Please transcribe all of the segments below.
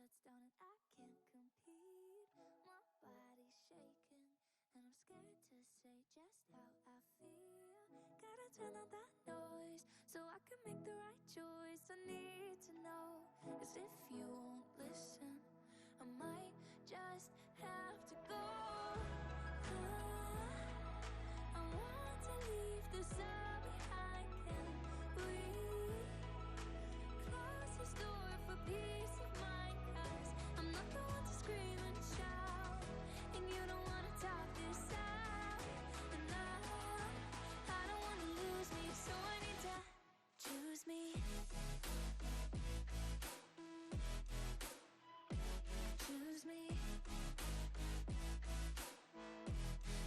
touchdown and I can't compete. My body's shaking and I'm scared to say just how I feel. Gotta turn on that noise so I can make the right choice. I need to know, as if you won't listen, I might just have to go. I want to leave this all behind. Can we close this door for peace of mind? 'Cause I'm not the one to scream and shout, and you don't wanna talk this out. And I don't wanna lose me, so I need to choose me. Choose me.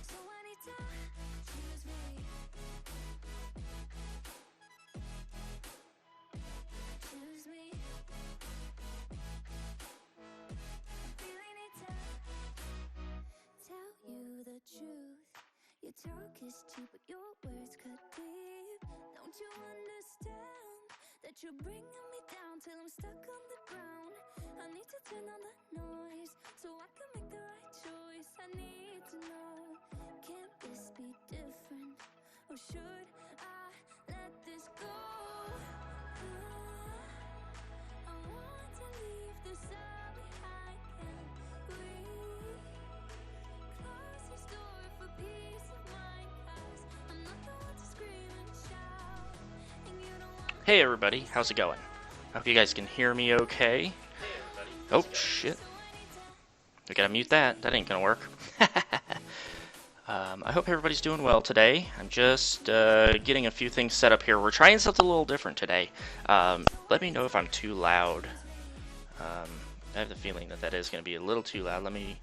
So I need to choose me. Choose me. I really need to tell you the truth. Your talk is cheap, but your words cut deep. Don't you understand that you're bringing me down till I'm stuck on the ground? I need to turn on the noise so I can make the right choice. I need to know, can this be different, or should I let this go? I want to leave this all behind. Can we close this door for peace of mind? 'Cause I'm not the one to scream and shout, and you don't want. Hey everybody, how's it going? I hope you guys can hear me okay. Oh shit. I gotta mute that. That ain't gonna work. I hope everybody's doing well today. I'm just getting a few things set up here. We're trying something a little different today. Let me know if I'm too loud. I have the feeling that is going to be a little too loud. Let me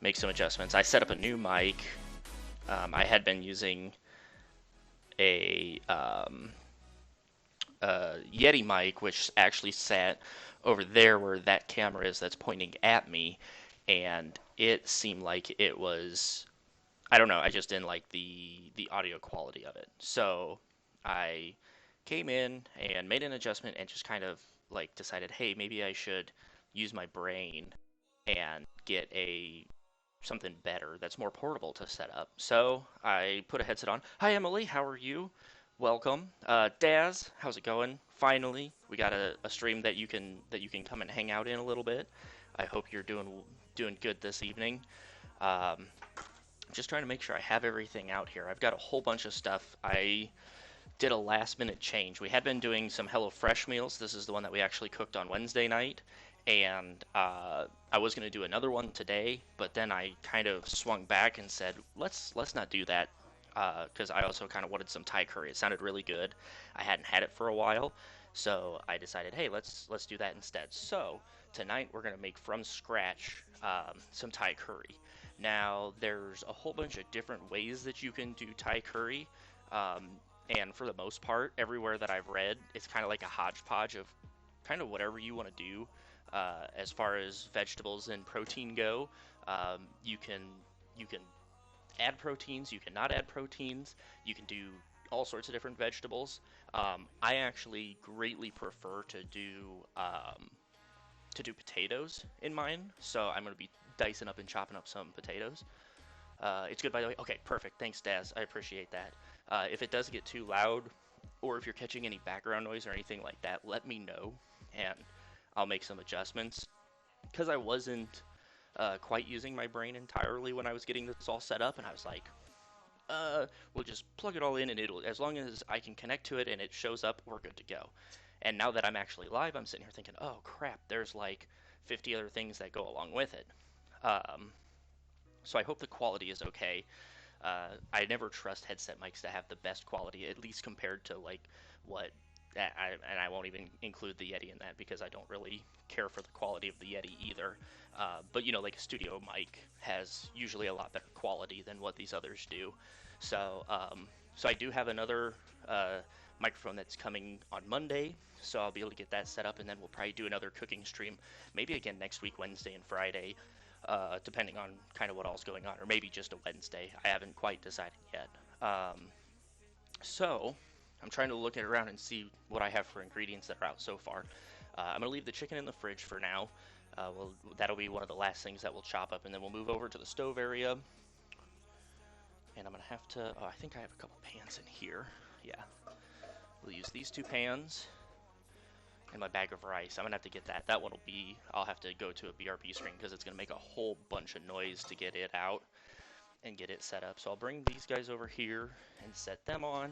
make some adjustments. I set up a new mic. I had been using a Yeti mic, which actually sat over there where that camera is that's pointing at me, and it seemed like it was, I don't know, I just didn't like the audio quality of it. So I came in and made an adjustment and just kind of like decided, hey, maybe I should use my brain and get something better that's more portable to set up. So I put a headset on. Hi Emily, how are you? Welcome. Daz, how's it going? Finally, we got a stream that you can come and hang out in a little bit. I hope you're doing good this evening. Just trying to make sure I have everything out here. I've got a whole bunch of stuff. I did a last minute change. We had been doing some HelloFresh meals. This is the one that we actually cooked on Wednesday night, and I was going to do another one today, but then I kind of swung back and said, let's not do that, because I also kind of wanted some Thai curry. It sounded really good. I hadn't had it for a while, so I decided, hey, let's do that instead. So tonight we're going to make from scratch some Thai curry. Now there's a whole bunch of different ways that you can do Thai curry. And for the most part, everywhere that I've read, it's kind of like a hodgepodge of kind of whatever you want to do. As far as vegetables and protein go, you can add proteins, you can not add proteins, you can do all sorts of different vegetables. I actually greatly prefer to do potatoes in mine, so I'm going to be dicing up and chopping up some potatoes. It's good, by the way. Okay, perfect. Thanks, Daz. I appreciate that. If it does get too loud, or if you're catching any background noise or anything like that, let me know, and I'll make some adjustments. Because I wasn't quite using my brain entirely when I was getting this all set up, and I was like, we'll just plug it all in, and as long as I can connect to it and it shows up, we're good to go. And now that I'm actually live, I'm sitting here thinking, oh crap, there's like 50 other things that go along with it. So I hope the quality is okay. I never trust headset mics to have the best quality, at least compared to like what. And I won't even include the Yeti in that because I don't really care for the quality of the Yeti either. But like a studio mic has usually a lot better quality than what these others do. So so I do have another microphone that's coming on Monday, so I'll be able to get that set up, and then we'll probably do another cooking stream, maybe again next week, Wednesday and Friday. Depending on kind of what all's going on, or maybe just a Wednesday. I haven't quite decided yet. So I'm trying to look around and see what I have for ingredients that are out so far. I'm going to leave the chicken in the fridge for now. That'll be one of the last things that we'll chop up, and then we'll move over to the stove area. And I'm gonna have to. Oh, I think I have a couple pans in here. Yeah, we'll use these 2 pans and my bag of rice. I'm gonna have to get that. That one will be. I'll have to go to a BRB screen because it's gonna make a whole bunch of noise to get it out and get it set up. So I'll bring these guys over here and set them on,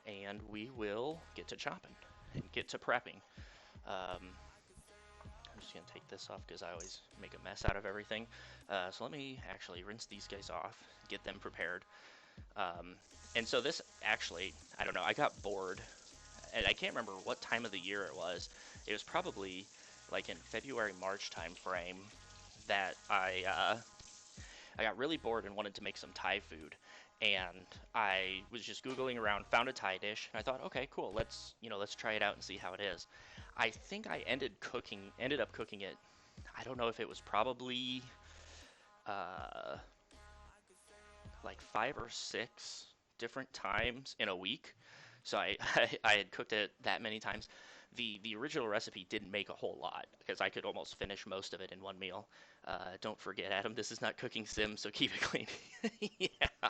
and we will get to chopping and get to prepping. I'm just gonna take this off because I always make a mess out of everything. So let me actually rinse these guys off, get them prepared. And so this actually, I don't know, I got bored, and I can't remember what time of the year it was. It was probably like in February, March time frame that I got really bored and wanted to make some Thai food. And I was just Googling around, found a Thai dish, and I thought, okay, cool, let's try it out and see how it is. I think I ended up cooking it. I don't know if it was probably uh, like 5 or 6 different times in a week. So I had cooked it that many times. The original recipe didn't make a whole lot because I could almost finish most of it in one meal. Don't forget, Adam, this is not cooking sim, so keep it clean. Yeah,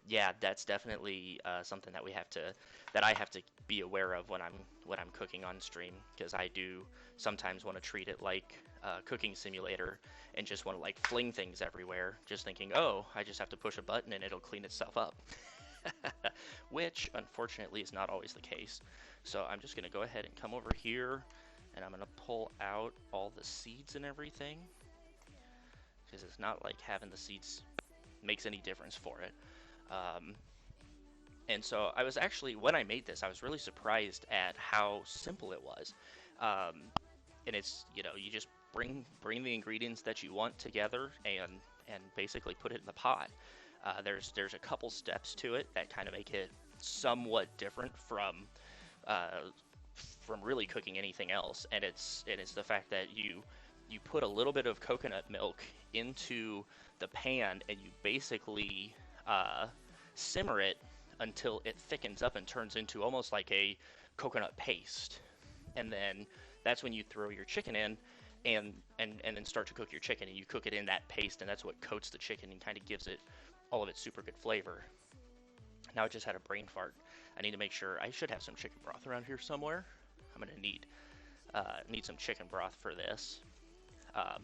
yeah, that's definitely something that I have to be aware of when I'm cooking on stream because I do sometimes want to treat it like a cooking simulator and just want to like fling things everywhere, just thinking, oh, I just have to push a button and it'll clean itself up. Which unfortunately is not always the case. So I'm just going to go ahead and come over here and I'm going to pull out all the seeds and everything because it's not like having the seeds makes any difference for it. Um, and so I was actually, when I made this, I was really surprised at how simple it was. Um, and it's, you just bring the ingredients that you want together and basically put it in the pot. There's a couple steps to it that kind of make it somewhat different uh, from really cooking anything else, and it's the fact that you put a little bit of coconut milk into the pan and you basically simmer it until it thickens up and turns into almost like a coconut paste, and then that's when you throw your chicken in and then start to cook your chicken, and you cook it in that paste, and that's what coats the chicken and kind of gives it all of its super good flavor. Now I just had a brain fart. I need to make sure I should have some chicken broth around here somewhere. I'm gonna need some chicken broth for this. Um,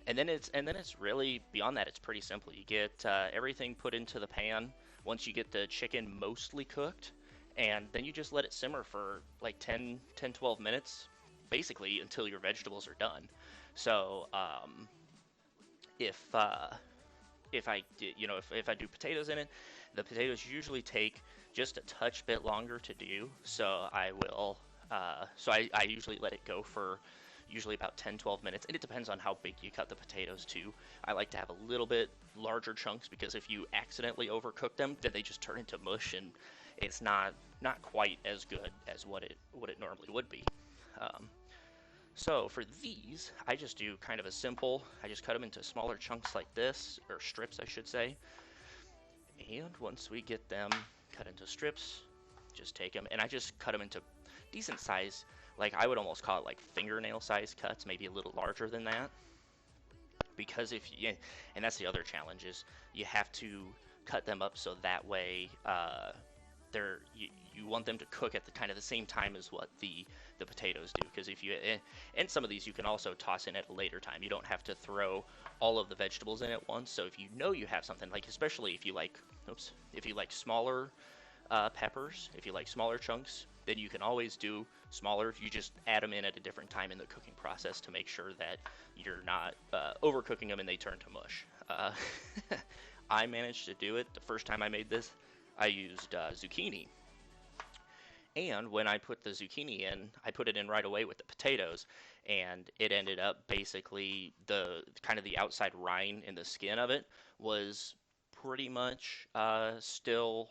and then it's really beyond that. It's pretty simple. You get everything put into the pan once you get the chicken mostly cooked, and then you just let it simmer for like 12 minutes, basically until your vegetables are done. So if if I did, if I do potatoes in it, the potatoes usually take just a touch bit longer to do. So I usually let it go for usually about 10-12 minutes, and it depends on how big you cut the potatoes too. I like to have a little bit larger chunks because if you accidentally overcook them, then they just turn into mush, and it's not quite as good as what it normally would be. Um, so for these, I just do kind of a simple, I just cut them into smaller chunks like this, or strips I should say. And once we get them cut into strips, just take them, and I just cut them into decent size, like I would almost call it like fingernail size cuts, maybe a little larger than that. Because and that's the other challenge is you have to cut them up so that way you want them to cook at the kind of the same time as what the potatoes do, because if you and some of these you can also toss in at a later time. You don't have to throw all of the vegetables in at once. So if you have something like, especially if you like smaller peppers, if you like smaller chunks, then you can always do smaller. You just add them in at a different time in the cooking process to make sure that you're not overcooking them and they turn to mush. I managed to do it the first time I made this. I used zucchini. And when I put the zucchini in, I put it in right away with the potatoes, and it ended up basically the kind of the outside rind in the skin of it was pretty much still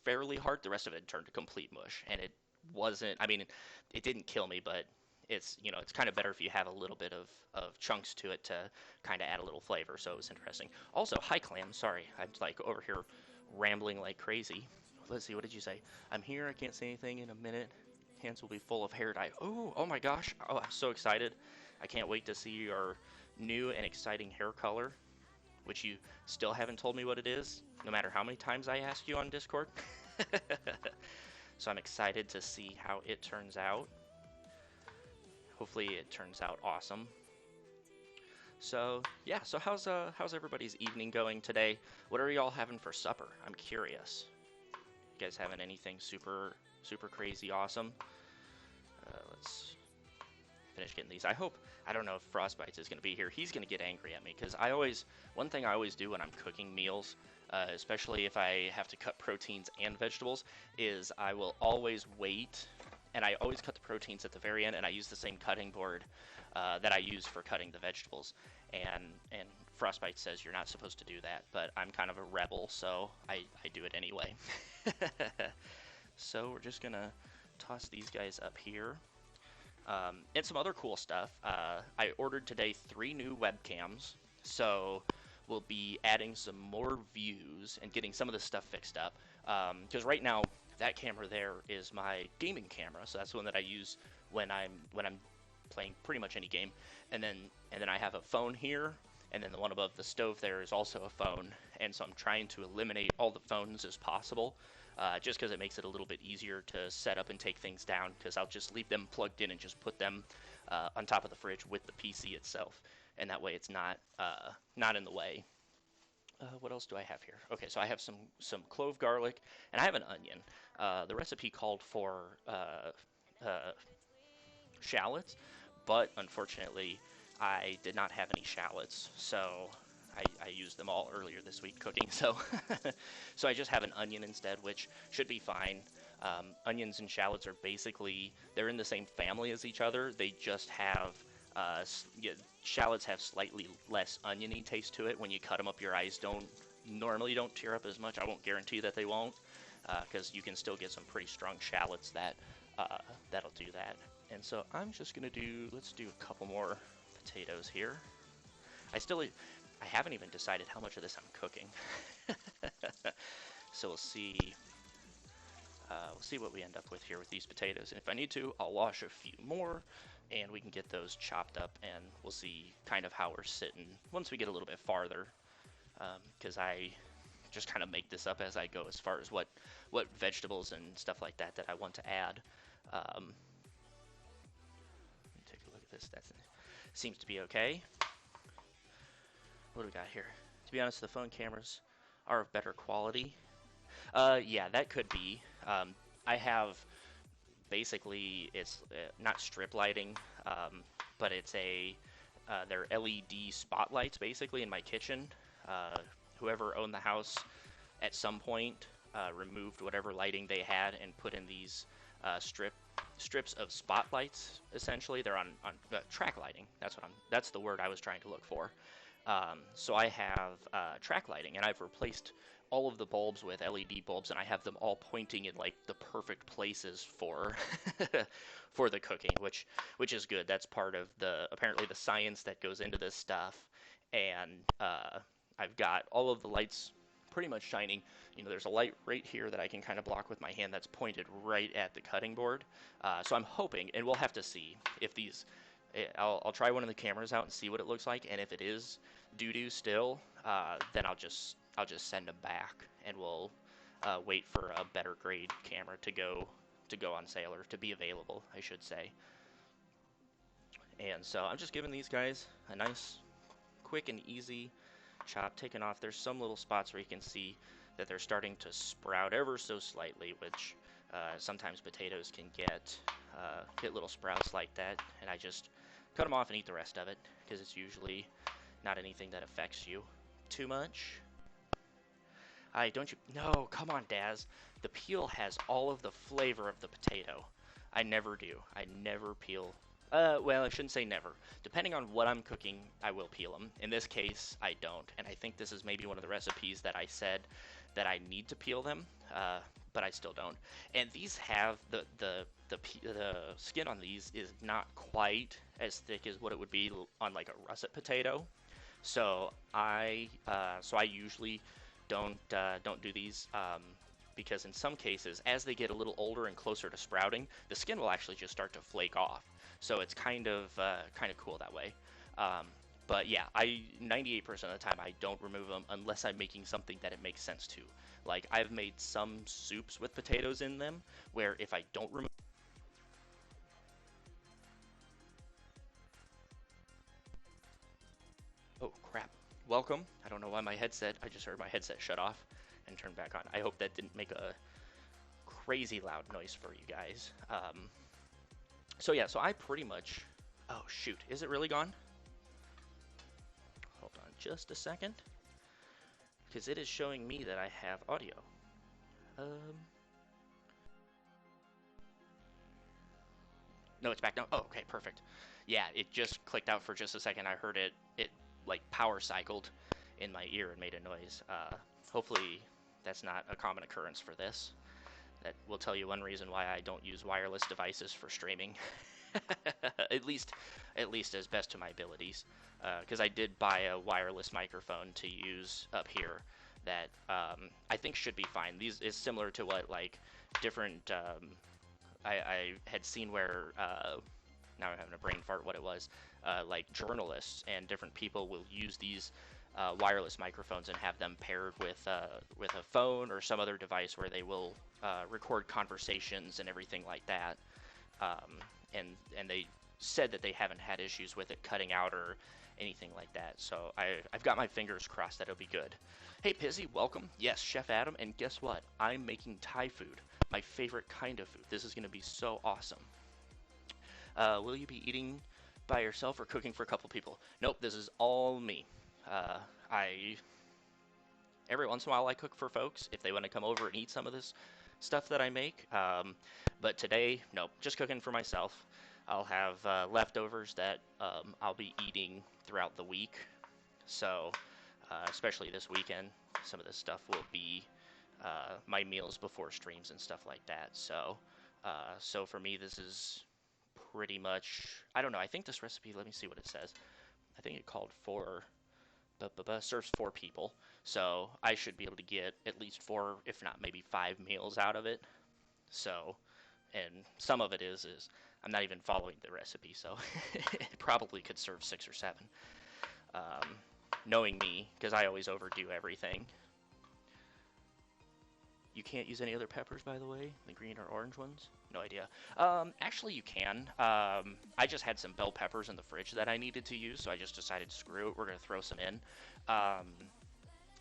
fairly hard. The rest of it turned to complete mush, and it wasn't. I mean, it didn't kill me, but it's kind of better if you have a little bit of chunks to it to kind of add a little flavor. So it was interesting. Also, hi clam. Sorry, I'm like over here rambling like crazy. Let's see, what did you say? I'm here, I can't say anything in a minute. Hands will be full of hair dye. Oh my gosh. Oh, I'm so excited. I can't wait to see your new and exciting hair color, which you still haven't told me what it is, no matter how many times I ask you on Discord. So I'm excited to see how it turns out. Hopefully it turns out awesome. So yeah, so how's everybody's evening going today? What are y'all having for supper? I'm curious. You guys having anything super crazy awesome? Let's finish getting these. I don't know if Frostbites is going to be here. He's going to get angry at me because one thing I always do when I'm cooking meals, especially if I have to cut proteins and vegetables, is I will always wait, and I always cut the proteins at the very end, and I use the same cutting board that I use for cutting the vegetables. And Frostbite says you're not supposed to do that, but I'm kind of a rebel, so I do it anyway. So we're just going to toss these guys up here. And some other cool stuff. I ordered today 3 new webcams, so we'll be adding some more views and getting some of this stuff fixed up. Because right now, that camera there is my gaming camera, so that's the one that I use when I'm playing pretty much any game. And then I have a phone here, and then the one above the stove there is also a phone. And so I'm trying to eliminate all the phones as possible. Just because it makes it a little bit easier to set up and take things down, because I'll just leave them plugged in and just put them on top of the fridge with the PC itself, and that way it's not in the way. What else do I have here? Okay, so I have some clove garlic, and I have an onion. The recipe called for shallots, but unfortunately I did not have any shallots, so I used them all earlier this week cooking, so so I just have an onion instead, which should be fine. Onions and shallots are basically, they're in the same family as each other. They just have, shallots have slightly less oniony taste to it. When you cut them up, your eyes normally don't tear up as much. I won't guarantee that they won't, because you can still get some pretty strong shallots that'll do that. And so I'm just gonna let's do a couple more potatoes here. I haven't even decided how much of this I'm cooking. So we'll see what we end up with here with these potatoes. And if I need to, I'll wash a few more, and we can get those chopped up, and we'll see kind of how we're sitting once we get a little bit farther. Because I just kind of make this up as I go as far as what vegetables and stuff like that I want to add. Let me take a look at this. That seems to be okay. What do we got here? To be honest, the phone cameras are of better quality. Yeah, that could be. I have, basically, it's not strip lighting, but it's they're LED spotlights, basically, in my kitchen. Whoever owned the house at some point removed whatever lighting they had and put in these strips of spotlights, essentially. They're on track lighting. That's the word I was trying to look for. So I have track lighting, and I've replaced all of the bulbs with LED bulbs, and I have them all pointing in like the perfect places for for the cooking, which is good. That's part of apparently the science that goes into this stuff. And I've got all of the lights pretty much shining. You know, there's a light right here that I can kind of block with my hand that's pointed right at the cutting board. So I'm hoping, and we'll have to see if these. I'll try one of the cameras out and see what it looks like, and if it is doo-doo still, then I'll just send them back, and we'll wait for a better grade camera to go on sale, or to be available, I should say. And so I'm just giving these guys a nice, quick and easy chop, taking off. There's some little spots where you can see that they're starting to sprout ever so slightly, which sometimes potatoes can get little sprouts like that, and I just cut them off and eat the rest of it, because it's usually not anything that affects you too much. No, come on, Daz. The peel has all of the flavor of the potato. I never do. I never peel. Well, I shouldn't say never. Depending on what I'm cooking, I will peel them. In this case, I don't, and I think this is maybe one of the recipes that I said that I need to peel them, but I still don't. And these have the skin on these is not quite as thick as what it would be on like a russet potato. So I usually don't do these because in some cases, as they get a little older and closer to sprouting, the skin will actually just start to flake off. So it's kind of cool that way. Um, but yeah, I 98% of the time I don't remove them unless I'm making something that it makes sense to. Like I've made some soups with potatoes in them where if I don't remove. Oh crap. Welcome. I don't know why I just heard my headset shut off and turn back on. I hope that didn't make a crazy loud noise for you guys. So yeah, so I pretty much, oh shoot, is it really gone? Hold on just a second, because it is showing me that I have audio. Um, no, it's back now. Oh, okay, perfect. Yeah, it just clicked out for just a second. I heard it like power cycled in my ear and made a noise. Hopefully that's not a common occurrence for this. That will tell you one reason why I don't use wireless devices for streaming. at least at least as best to my abilities, because I did buy a wireless microphone to use up here that I think should be fine. These is similar to what like different I had seen where now I'm having a brain fart what it was, like journalists and different people will use these wireless microphones and have them paired with a phone or some other device where they will record conversations and everything like that. Um, and they said that they haven't had issues with it cutting out or anything like that. So I've got my fingers crossed that it'll be good. Hey Pizzy, welcome. Yes, Chef Adam, and guess what? I'm making Thai food, my favorite kind of food. This is going to be so awesome. Will you be eating by yourself or cooking for a couple people? Nope, this is all me. I every once in a while I cook for folks if they want to come over and eat some of this stuff that I make. But today, nope, just cooking for myself. I'll have leftovers that I'll be eating throughout the week. So, especially this weekend, some of this stuff will be my meals before streams and stuff like that. So for me, this is pretty much, I don't know, I think this recipe, let me see what it says. I think it called for serves 4 people, so I should be able to get at least 4, if not maybe 5 meals out of it. So, and some of it is I'm not even following the recipe, so it probably could serve 6 or 7. Um, Knowing me, because I always overdo everything. You can't use any other peppers, by the way, the green or orange ones. No idea. Actually, you can. I just had some bell peppers in the fridge that I needed to use, so I just decided, screw it, we're gonna throw some in. Um,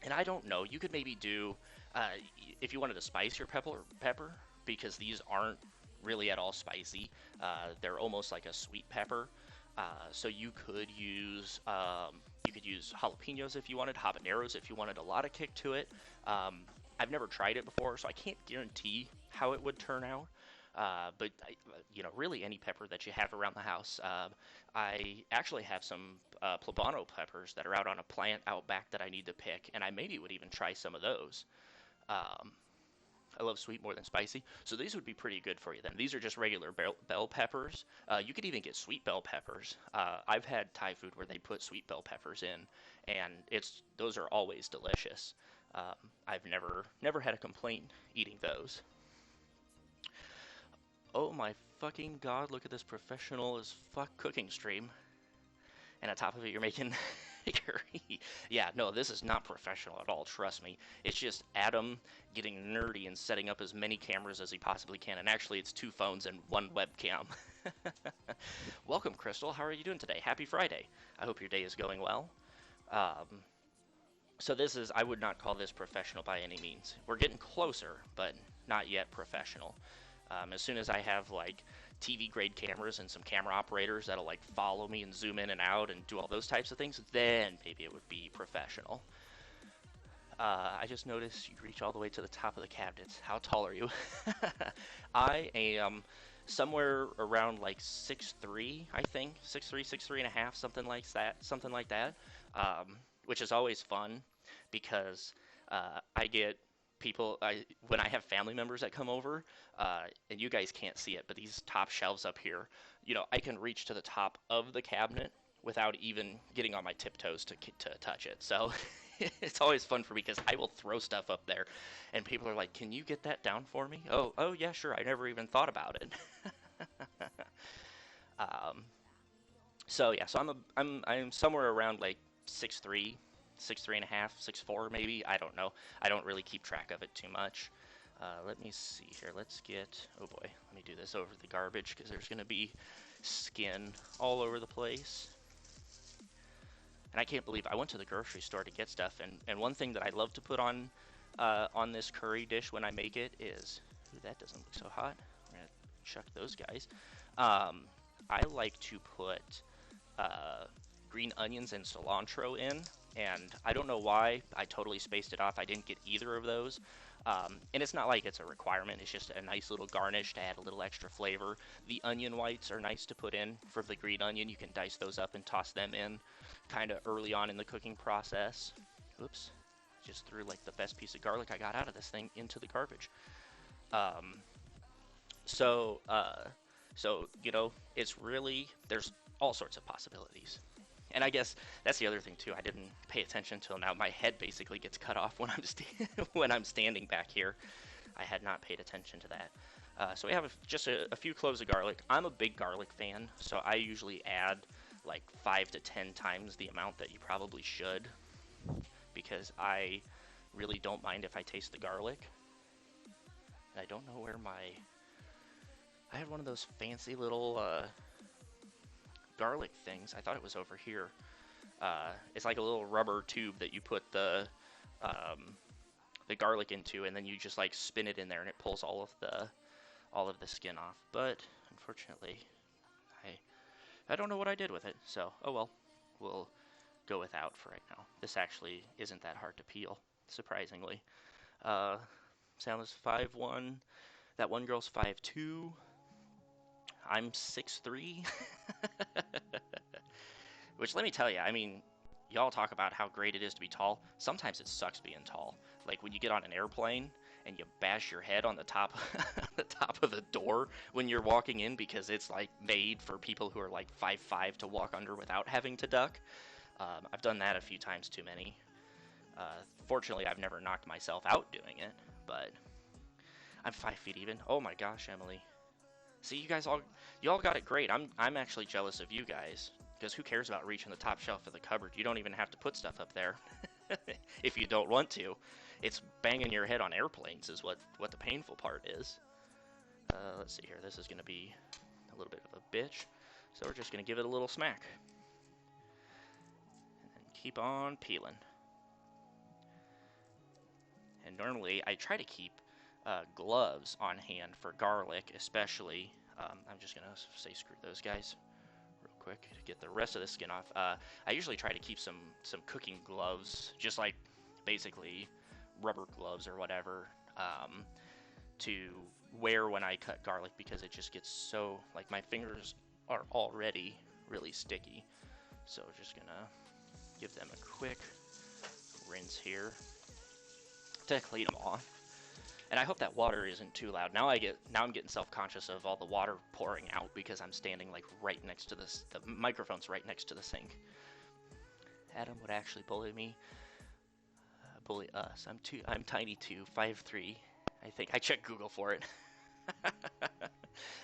and I don't know. You could maybe do, if you wanted to spice your pepper, because these aren't really at all spicy. They're almost like a sweet pepper. So you could use jalapenos if you wanted, habaneros if you wanted a lot of kick to it. I've never tried it before, so I can't guarantee how it would turn out. But really any pepper that you have around the house. I actually have some poblano peppers that are out on a plant out back that I need to pick, and I maybe would even try some of those. Um, I love sweet more than spicy, so these would be pretty good for you then. These are just regular bell peppers. You could even get sweet bell peppers. I've had Thai food where they put sweet bell peppers in, and those are always delicious. I've never had a complaint eating those. Oh my fucking god, look at this professional as fuck cooking stream. And on top of it, you're making curry. Yeah, no, this is not professional at all, trust me. It's just Adam getting nerdy and setting up as many cameras as he possibly can. And actually, it's 2 phones and 1 webcam. Welcome, Crystal. How are you doing today? Happy Friday. I hope your day is going well. Um, so I would not call this professional by any means. We're getting closer, but not yet professional. As soon as I have like TV grade cameras and some camera operators that'll like follow me and zoom in and out and do all those types of things, then maybe it would be professional. I just noticed you reach all the way to the top of the cabinets. How tall are you? I am somewhere around like 6'3", I think. 6'3", 6'3 and a half, something like that. Which is always fun because I get people, when I have family members that come over, and you guys can't see it, but these top shelves up here, I can reach to the top of the cabinet without even getting on my tiptoes to touch it. So it's always fun for me because I will throw stuff up there, and people are like, "Can you get that down for me?" Oh yeah, sure. I never even thought about it. um, so yeah, so I'm somewhere around like 6'3", 6'3.5", 6'4" maybe. I don't know. I don't really keep track of it too much. Let me see here. Let's get. Oh boy, let me do this over the garbage because there's gonna be skin all over the place. And I can't believe I went to the grocery store to get stuff, and one thing that I love to put on this curry dish when I make it is, ooh, that doesn't look so hot. I'm gonna chuck those guys. Um, I like to put uh, green onions and cilantro in, and I don't know why I totally spaced it off. I didn't get either of those. And it's not like it's a requirement, it's just a nice little garnish to add a little extra flavor. The onion whites are nice to put in for the green onion. You can dice those up and toss them in kind of early on in the cooking process. Oops, just threw like the best piece of garlic I got out of this thing into the garbage. Um, so, uh, so it's really, there's all sorts of possibilities. And I guess that's the other thing too. I didn't pay attention till now. My head basically gets cut off when when I'm standing back here. I had not paid attention to that. So we have just a few cloves of garlic. I'm a big garlic fan, so I usually add like 5 to 10 times the amount that you probably should, because I really don't mind if I taste the garlic. I don't know where I had one of those fancy little garlic things. I thought it was over here. It's like a little rubber tube that you put um, the garlic into, and then you just like spin it in there, and it pulls all of the skin off. But unfortunately, I don't know what I did with it. So oh well, we'll go without for right now. This actually isn't that hard to peel, surprisingly. Uh, Sam is 5'1". That one girl's 5'2". I'm 6'3". Which, let me tell you, I mean, y'all talk about how great it is to be tall. Sometimes it sucks being tall. Like when you get on an airplane and you bash your head on the top the top of the door when you're walking in, because it's like made for people who are like 5'5" to walk under without having to duck. I've done that a few times too many. Fortunately, I've never knocked myself out doing it, but I'm 5 feet even. Oh my gosh, Emily. See, you all got it great. I'm actually jealous of you guys, because who cares about reaching the top shelf of the cupboard? You don't even have to put stuff up there if you don't want to. It's banging your head on airplanes is what the painful part is. Let's see here. This is going to be a little bit of a bitch, so we're just going to give it a little smack. And then keep on peeling. And normally I try to keep gloves on hand for garlic, especially. I'm just going to say screw those guys real quick to get the rest of the skin off. I usually try to keep some cooking gloves, just like basically rubber gloves or whatever, to wear when I cut garlic, because it just gets so, like, my fingers are already really sticky. So just gonna give them a quick rinse here to clean them off. And I hope that water isn't too loud. Now I'm getting self-conscious of all the water pouring out because I'm standing like right next to this. The microphone's right next to the sink. Adam would actually bully me. Bully us. I'm tiny too, 5'3". I think I checked Google for it.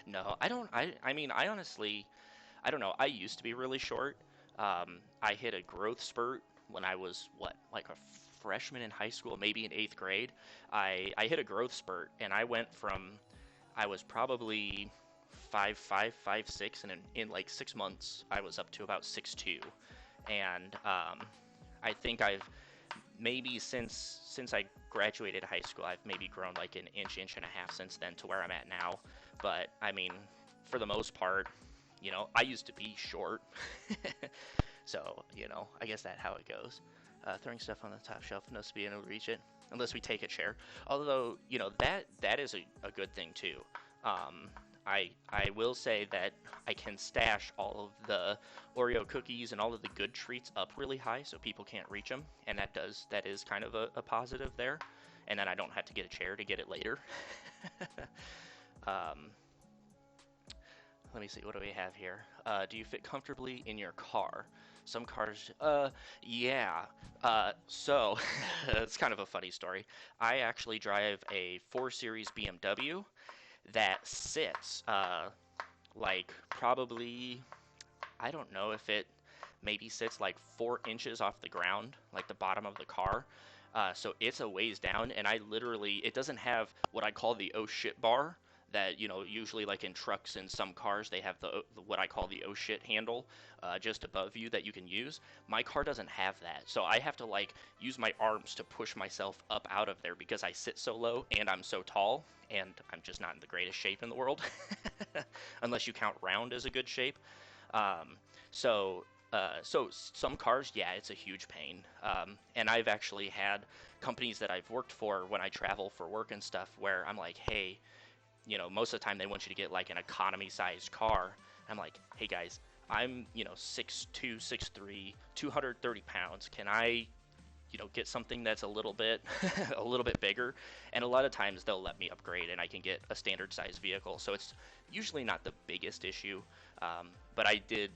No, I don't. I mean, I honestly, I don't know. I used to be really short. I hit a growth spurt when I was like a freshman in high school, maybe in 8th grade. I hit a growth spurt, and I was probably 5'5", 5'6", and in like 6 months, I was up to about 6'2". And I think I've maybe since I graduated high school, I've maybe grown like an inch and a half since then to where I'm at now. But I mean, for the most part, I used to be short. So, I guess that's how it goes. Throwing stuff on the top shelf, no us being able to reach it, unless we take a chair. Although, that is a good thing too. I will say that I can stash all of the Oreo cookies and all of the good treats up really high so people can't reach them, and that is kind of a positive there. And then I don't have to get a chair to get it later. Let me see, what do we have here? Do you fit comfortably in your car? Some cars, yeah. So it's kind of a funny story. I actually drive a 4 Series BMW that sits, like probably, I don't know if it maybe sits like 4 inches off the ground, like the bottom of the car. So it's a ways down, and I literally, it doesn't have what I call the oh shit bar that, usually like in trucks and some cars, they have what I call the oh shit handle just above you that you can use. My car doesn't have that. So I have to like use my arms to push myself up out of there because I sit so low and I'm so tall and I'm just not in the greatest shape in the world, unless you count round as a good shape. Um, so some cars, yeah, it's a huge pain. And I've actually had companies that I've worked for when I travel for work and stuff where I'm like, hey, most of the time they want you to get like an economy sized car. I'm like, hey guys, I'm, 6'2", 6'3", 230 pounds. Can I, get something that's a little bit, a little bit bigger? And a lot of times they'll let me upgrade and I can get a standard size vehicle. So it's usually not the biggest issue. But I did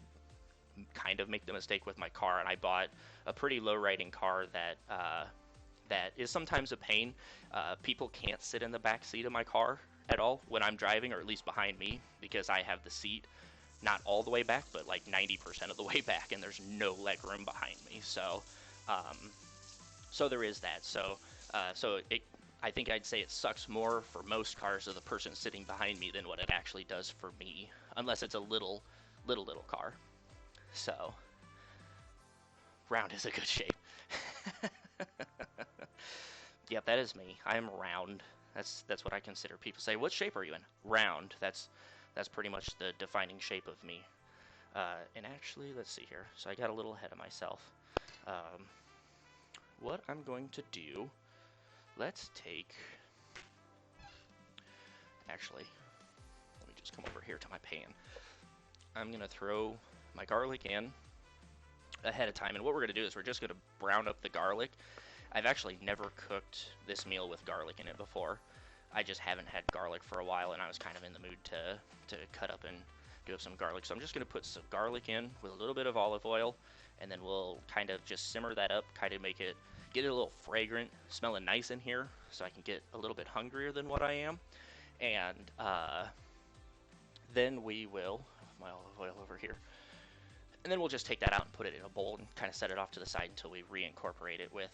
kind of make the mistake with my car, and I bought a pretty low riding car that is sometimes a pain. People can't sit in the back seat of my car at all when I'm driving, or at least behind me, because I have the seat not all the way back, but like 90% of the way back, and there's no leg room behind me. Um, so there is that. I think I'd say it sucks more for most cars of the person sitting behind me than what it actually does for me, unless it's a little car. So round is a good shape. Yep, that is me. I am round. That's what I consider. People say, "What shape are you in?" Round. That's pretty much the defining shape of me. And actually, let's see here. So I got a little ahead of myself. Um, what I'm going to do? Let's take. Actually, let me just come over here to my pan. I'm gonna throw my garlic in ahead of time, and what we're gonna do is we're just gonna brown up the garlic. I've actually never cooked this meal with garlic in it before. I just haven't had garlic for a while, and I was kind of in the mood to cut up and do up some garlic. So I'm just going to put some garlic in with a little bit of olive oil, and then we'll kind of just simmer that up, kind of get it a little fragrant, smelling nice in here, so I can get a little bit hungrier than what I am. And then we will, my olive oil over here, and then we'll just take that out and put it in a bowl and kind of set it off to the side until we reincorporate it with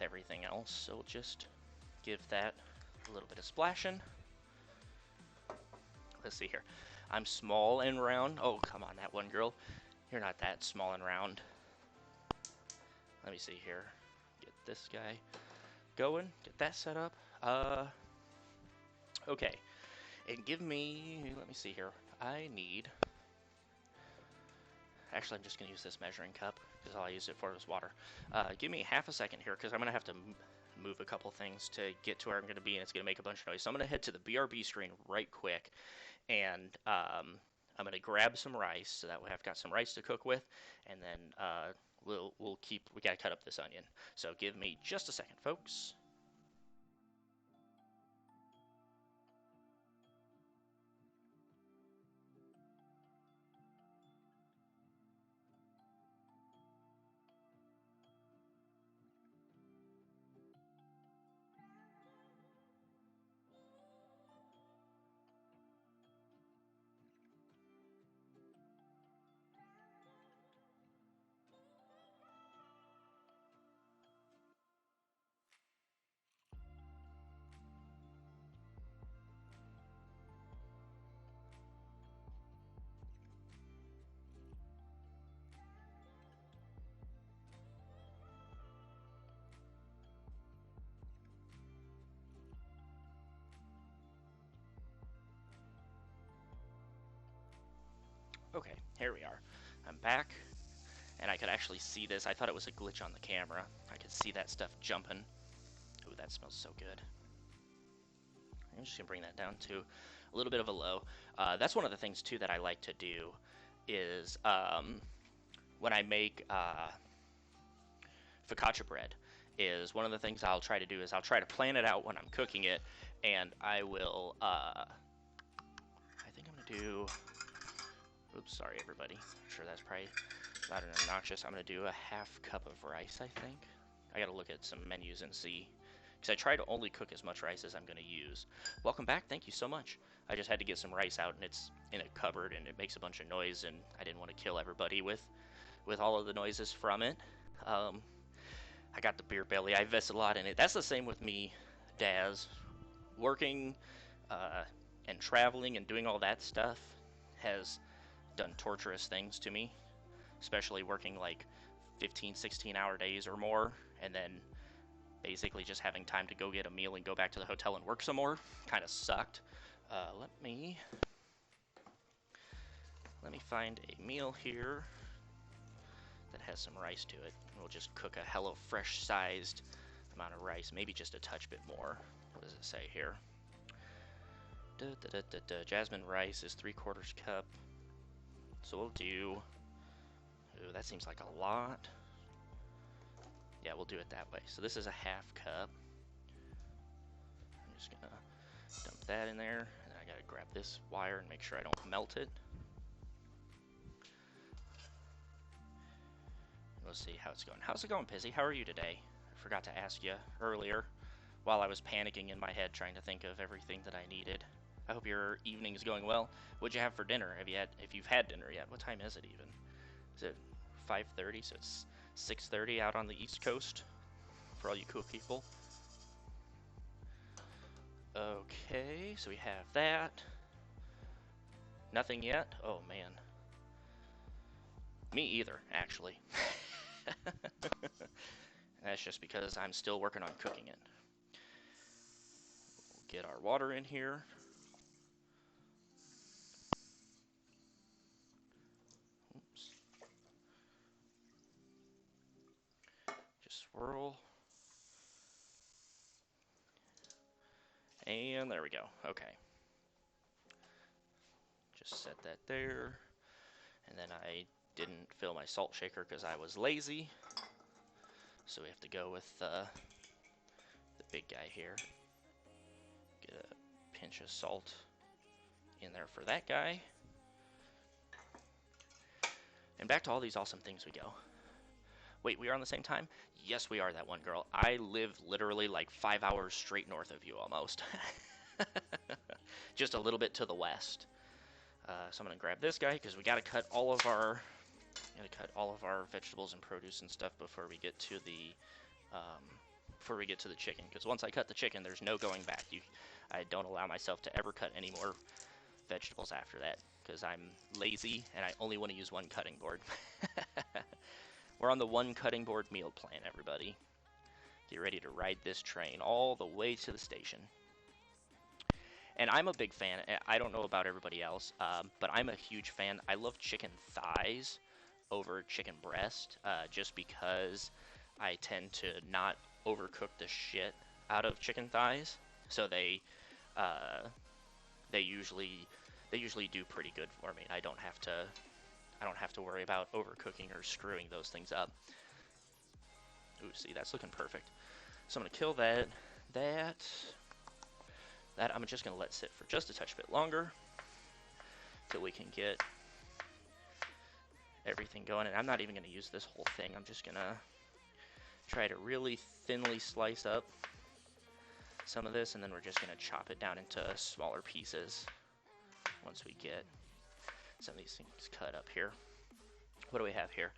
everything else. So we'll just give that a little bit of splashing. Let's see here. I'm small and round. Oh, come on, that one girl. You're not that small and round. Let me see here. Get this guy going. Get that set up. Okay. And give me, let me see here. I need, actually I'm just going to use this measuring cup because all I use it for is water. Give me half a second here because I'm going to have to move a couple things to get to where I'm going to be, and it's going to make a bunch of noise. So I'm going to head to the BRB screen right quick, and I'm going to grab some rice so that way I've got some rice to cook with, and then we got to cut up this onion. So give me just a second, folks. Okay, here we are. I'm back, and I could actually see this. I thought it was a glitch on the camera. I could see that stuff jumping. Ooh, that smells so good. I'm just gonna bring that down to a little bit of a low. That's one of the things too that I like to do is when I make focaccia bread, is one of the things I'll try to do is I'll try to plan it out when I'm cooking it, and I will I think I'm gonna do, oops, sorry everybody, I'm sure that's probably loud and obnoxious. I'm going to do a half cup of rice, I think. I got to look at some menus and see, because I try to only cook as much rice as I'm going to use. Welcome back. Thank you so much. I just had to get some rice out, and it's in a cupboard, and it makes a bunch of noise, and I didn't want to kill everybody with all of the noises from it. I got the beer belly. I invest a lot in it. That's the same with me, Daz. Working and traveling and doing all that stuff has done torturous things to me, especially working like 15, 16-hour days or more, and then basically just having time to go get a meal and go back to the hotel and work some more. Kind of sucked. Let me find a meal here that has some rice to it. We'll just cook a HelloFresh sized amount of rice, maybe just a touch bit more. What does it say here? Jasmine rice is 3/4 cup. So we'll do, ooh, that seems like a lot. Yeah, we'll do it that way. So this is a half cup. I'm just gonna dump that in there, and I gotta grab this wire and make sure I don't melt it. We'll see how it's going. How's it going, Pizzy? How are you today? I forgot to ask you earlier while I was panicking in my head trying to think of everything that I needed. I hope your evening is going well. What'd you have for dinner? If you've had dinner yet? What time is it even? Is it 5:30? So it's 6:30 out on the East Coast for all you cool people. Okay, so we have that. Nothing yet? Oh man. Me either, actually. That's just because I'm still working on cooking it. We'll get our water in here. Oops. Just swirl. And there we go. Okay. Just set that there. And then I didn't fill my salt shaker because I was lazy. So we have to go with the big guy here. Get a pinch of salt in there for that guy. And back to all these awesome things we go. Wait, we are on the same time? Yes, we are, that one girl. I live literally like 5 hours straight north of you almost. Just a little bit to the west. So I'm going to grab this guy because we got to cut all of our vegetables and produce and stuff before we get to the chicken. Because once I cut the chicken, there's no going back. I don't allow myself to ever cut any more vegetables after that because I'm lazy and I only want to use one cutting board. We're on the one cutting board meal plan, everybody. Get ready to ride this train all the way to the station. And I'm a big fan. I don't know about everybody else, but I'm a huge fan. I love chicken thighs over chicken breast, just because I tend to not overcook the shit out of chicken thighs. So they usually do pretty good for me. I don't have to worry about overcooking or screwing those things up. Ooh, see, that's looking perfect. So I'm gonna kill that. That I'm just gonna let sit for just a touch bit longer till we can get everything going. And I'm not even gonna use this whole thing. I'm just gonna try to really thinly slice up some of this, and then we're just gonna chop it down into smaller pieces once we get some of these things cut up here. What do we have here?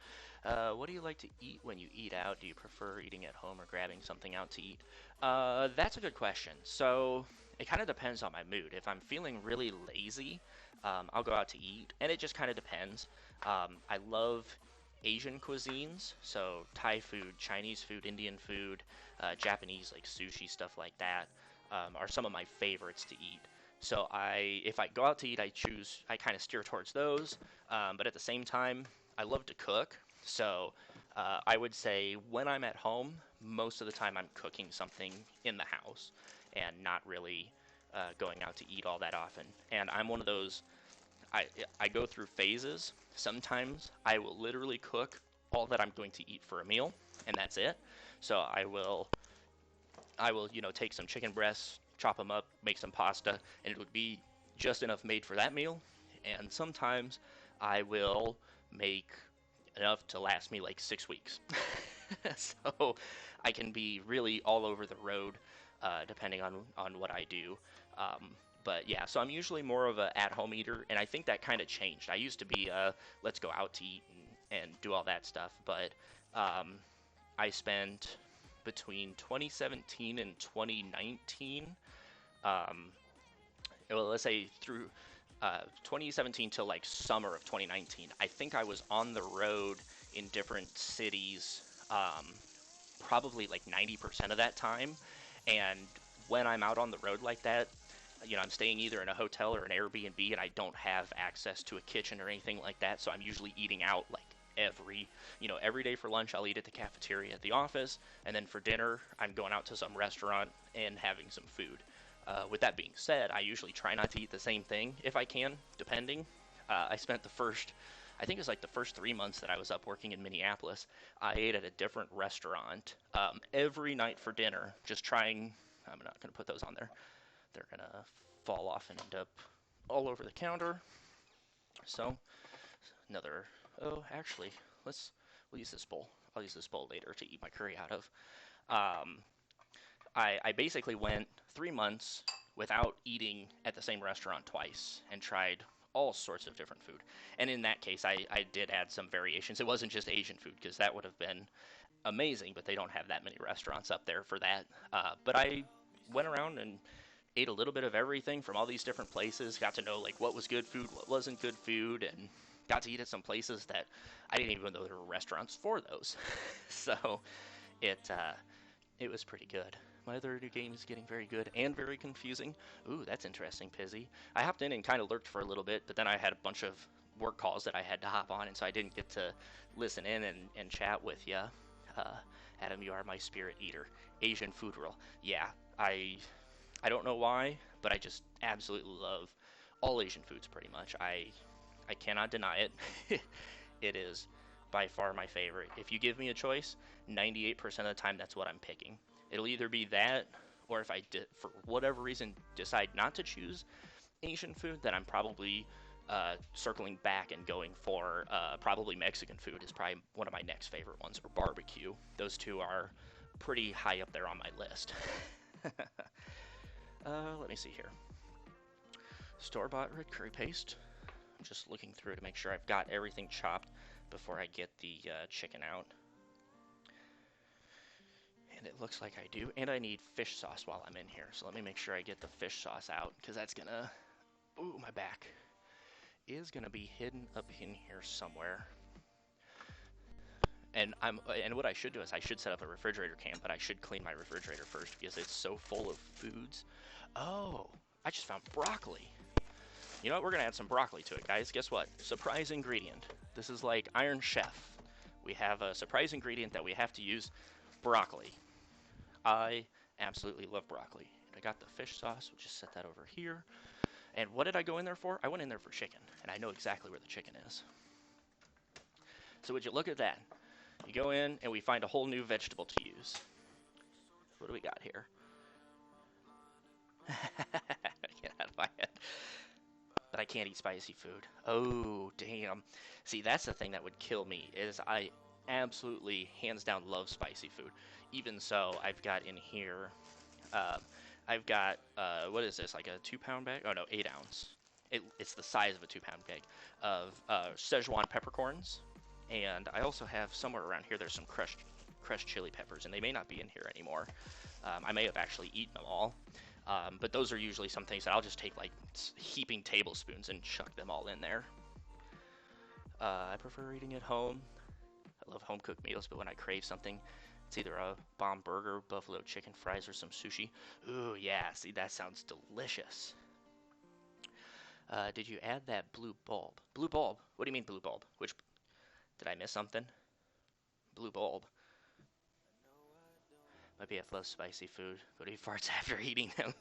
What do you like to eat when you eat out? Do you prefer eating at home or grabbing something out to eat? That's a good question. So it kind of depends on my mood. If I'm feeling really lazy, I'll go out to eat, and it just kind of depends. I love Asian cuisines, so Thai food, Chinese food, Indian food, Japanese like sushi, stuff like that, are some of my favorites to eat. So if I go out to eat, I kind of steer towards those, but at the same time, I love to cook. So I would say when I'm at home, most of the time I'm cooking something in the house and not really going out to eat all that often. And I'm one of those, I go through phases. Sometimes I will literally cook all that I'm going to eat for a meal, and that's it. So I will take some chicken breasts, chop them up, make some pasta, and it would be just enough made for that meal. And sometimes I will make enough to last me like 6 weeks. So I can be really all over the road, depending on what I do. But yeah, so I'm usually more of a at-home eater, and I think that kind of changed. I used to be let's go out to eat and do all that stuff, but um, I spent between 2017 and 2019, um, well, let's say through 2017 till like summer of 2019, I think I was on the road in different cities, probably like 90% of that time. And when I'm out on the road like that, I'm staying either in a hotel or an Airbnb, and I don't have access to a kitchen or anything like that. So I'm usually eating out like every day for lunch. I'll eat at the cafeteria at the office, and then for dinner, I'm going out to some restaurant and having some food. With that being said, I usually try not to eat the same thing if I can, depending. I spent I think it was like the first 3 months that I was up working in Minneapolis. I ate at a different restaurant every night for dinner, just trying. I'm not going to put those on there. They're going to fall off and end up all over the counter. So, another. Oh, actually, we'll use this bowl. I'll use this bowl later to eat my curry out of. Um, I basically went 3 months without eating at the same restaurant twice and tried all sorts of different food. And in that case, I did add some variations. It wasn't just Asian food, because that would have been amazing, but they don't have that many restaurants up there for that. But I went around and ate a little bit of everything from all these different places, got to know like what was good food, what wasn't good food, and got to eat at some places that I didn't even know there were restaurants for those. So it it was pretty good. My other new game is getting very good and very confusing. Ooh, that's interesting, Pizzy. I hopped in and kind of lurked for a little bit, but then I had a bunch of work calls that I had to hop on, and so I didn't get to listen in and chat with you. Uh, Adam, you are my spirit eater. Asian food rule. Yeah, I don't know why, but I just absolutely love all Asian foods pretty much. I cannot deny it. It is by far my favorite. If you give me a choice, 98% of the time that's what I'm picking. It'll either be that, or if I for whatever reason decide not to choose Asian food, then I'm probably circling back and going for probably Mexican food is probably one of my next favorite ones, or barbecue. Those two are pretty high up there on my list. Let me see here. Store-bought red curry paste. I'm just looking through to make sure I've got everything chopped before I get the chicken out. And it looks like I do. And I need fish sauce while I'm in here. So let me make sure I get the fish sauce out, because that's gonna... Ooh, my back is gonna be hidden up in here somewhere. And what I should do is I should set up a refrigerator can, but I should clean my refrigerator first because it's so full of foods. Oh, I just found broccoli. You know what? We're gonna add some broccoli to it, guys. Guess what? Surprise ingredient. This is like Iron Chef. We have a surprise ingredient that we have to use: broccoli. I absolutely love broccoli. I got the fish sauce. We'll just set that over here. And what did I go in there for? I went in there for chicken, and I know exactly where the chicken is. So would you look at that? You go in, and we find a whole new vegetable to use. What do we got here? Get out of my head. But I can't eat spicy food. Oh, damn. See, that's the thing that would kill me, is I absolutely, hands down, love spicy food. Even so, I've got in here, I've got, what is this, like a 2-pound bag? Oh, no, 8 ounce. It's the size of a 2-pound bag of Szechuan peppercorns. And I also have somewhere around here, there's some crushed chili peppers, and they may not be in here anymore. I may have actually eaten them all. But those are usually some things that I'll just take like heaping tablespoons and chuck them all in there. I prefer eating at home. I love home cooked meals, but when I crave something, it's either a bomb burger, buffalo chicken fries, or some sushi. Ooh, yeah, see, that sounds delicious. Did you add that blue bulb? Blue bulb? What do you mean blue bulb? Did I miss something? Blue bulb. My BF loves spicy food, but he farts after eating them.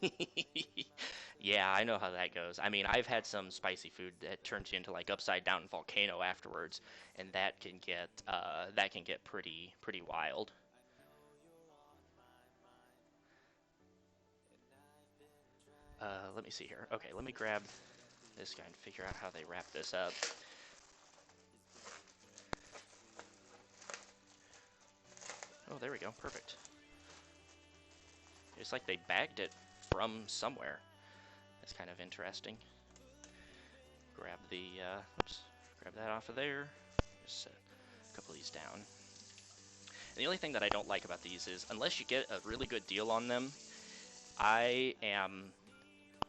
Yeah, I know how that goes. I mean, I've had some spicy food that turns you into like upside down volcano afterwards, and that can get pretty wild. Let me see here. Okay, let me grab this guy and figure out how they wrap this up. Oh, there we go. Perfect. It's like they bagged it from somewhere. That's kind of interesting. Grab the, oops, grab that off of there. Just set a couple of these down. And the only thing that I don't like about these is, unless you get a really good deal on them, I am,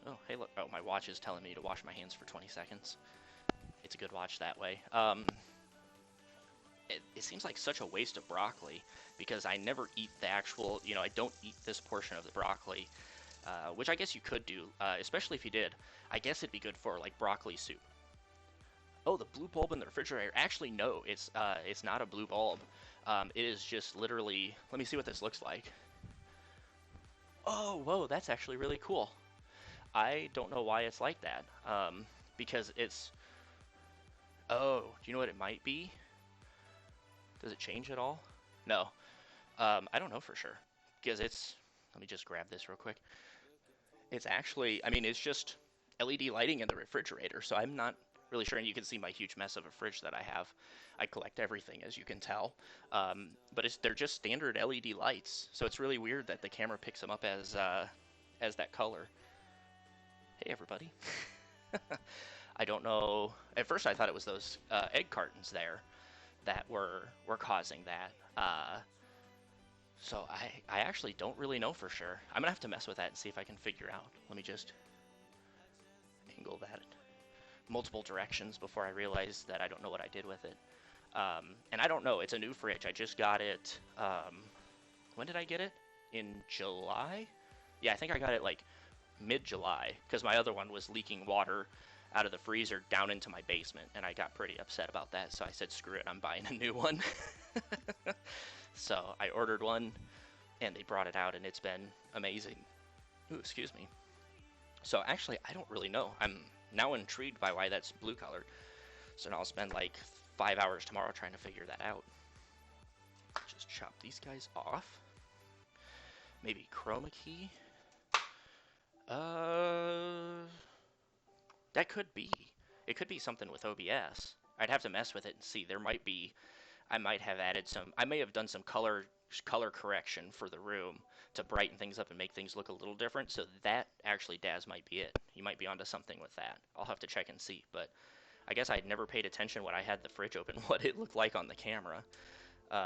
oh, hey, look, oh, my watch is telling me to wash my hands for 20 seconds. It's a good watch that way. It seems like such a waste of broccoli, because I never eat the actual, I don't eat this portion of the broccoli, which I guess you could do, especially if you did. I guess it'd be good for, like, broccoli soup. Oh, the blue bulb in the refrigerator. Actually, no, it's not a blue bulb. It is just literally, let me see what this looks like. Oh, whoa, that's actually really cool. I don't know why it's like that, because it's, oh, do you know what it might be? Does it change at all? No. I don't know for sure, because it's, let me just grab this real quick. It's actually, I mean, it's just LED lighting in the refrigerator, so I'm not really sure, and you can see my huge mess of a fridge that I have. I collect everything, as you can tell, but they're just standard LED lights, so it's really weird that the camera picks them up as that color. Hey, everybody. I don't know. At first, I thought it was those egg cartons there that were causing that. So I actually don't really know for sure. I'm gonna have to mess with that and see if I can figure out. Let me just angle that multiple directions before I realize that I don't know what I did with it. And I don't know. It's a new fridge. I just got it. When did I get it? In July? Yeah, I think I got it like mid-July, because my other one was leaking water out of the freezer down into my basement, and I got pretty upset about that, so I said, screw it, I'm buying a new one. So I ordered one, and they brought it out, and it's been amazing. Ooh, excuse me. So actually, I don't really know. I'm now intrigued by why that's blue colored. So now I'll spend like 5 hours tomorrow trying to figure that out. Just chop these guys off. Maybe chroma key. That could be. It could be something with OBS. I'd have to mess with it and see. There might be, I might have added some, I may have done some color correction for the room to brighten things up and make things look a little different. So that actually, Daz, might be it. You might be onto something with that. I'll have to check and see. But I guess I'd never paid attention when I had the fridge open what it looked like on the camera.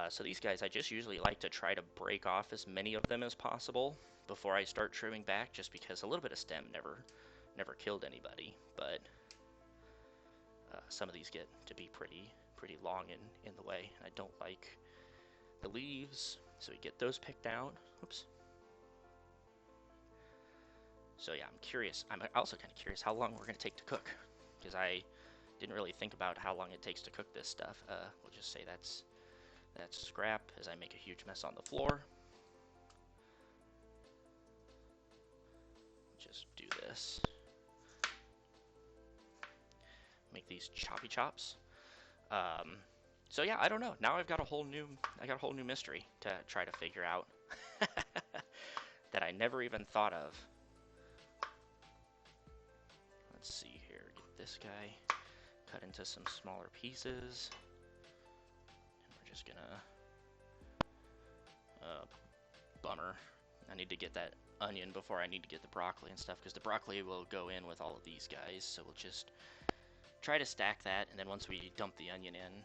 So these guys, I just usually like to try to break off as many of them as possible before I start trimming back, just because a little bit of stem never killed anybody. But some of these get to be pretty long in the way. I don't like the leaves, so we get those picked out. Oops. So yeah, I'm curious. I'm also kind of curious how long we're going to take to cook, because I didn't really think about how long it takes to cook this stuff. We'll just say that's scrap, as I make a huge mess on the floor. Just do this. Make these choppy chops. So yeah, I don't know. Now I got a whole new mystery to try to figure out that I never even thought of. Let's see here. Get this guy cut into some smaller pieces. And we're just gonna bummer. I need to get that onion before I need to get the broccoli and stuff, because the broccoli will go in with all of these guys. So we'll just try to stack that, and then once we dump the onion in,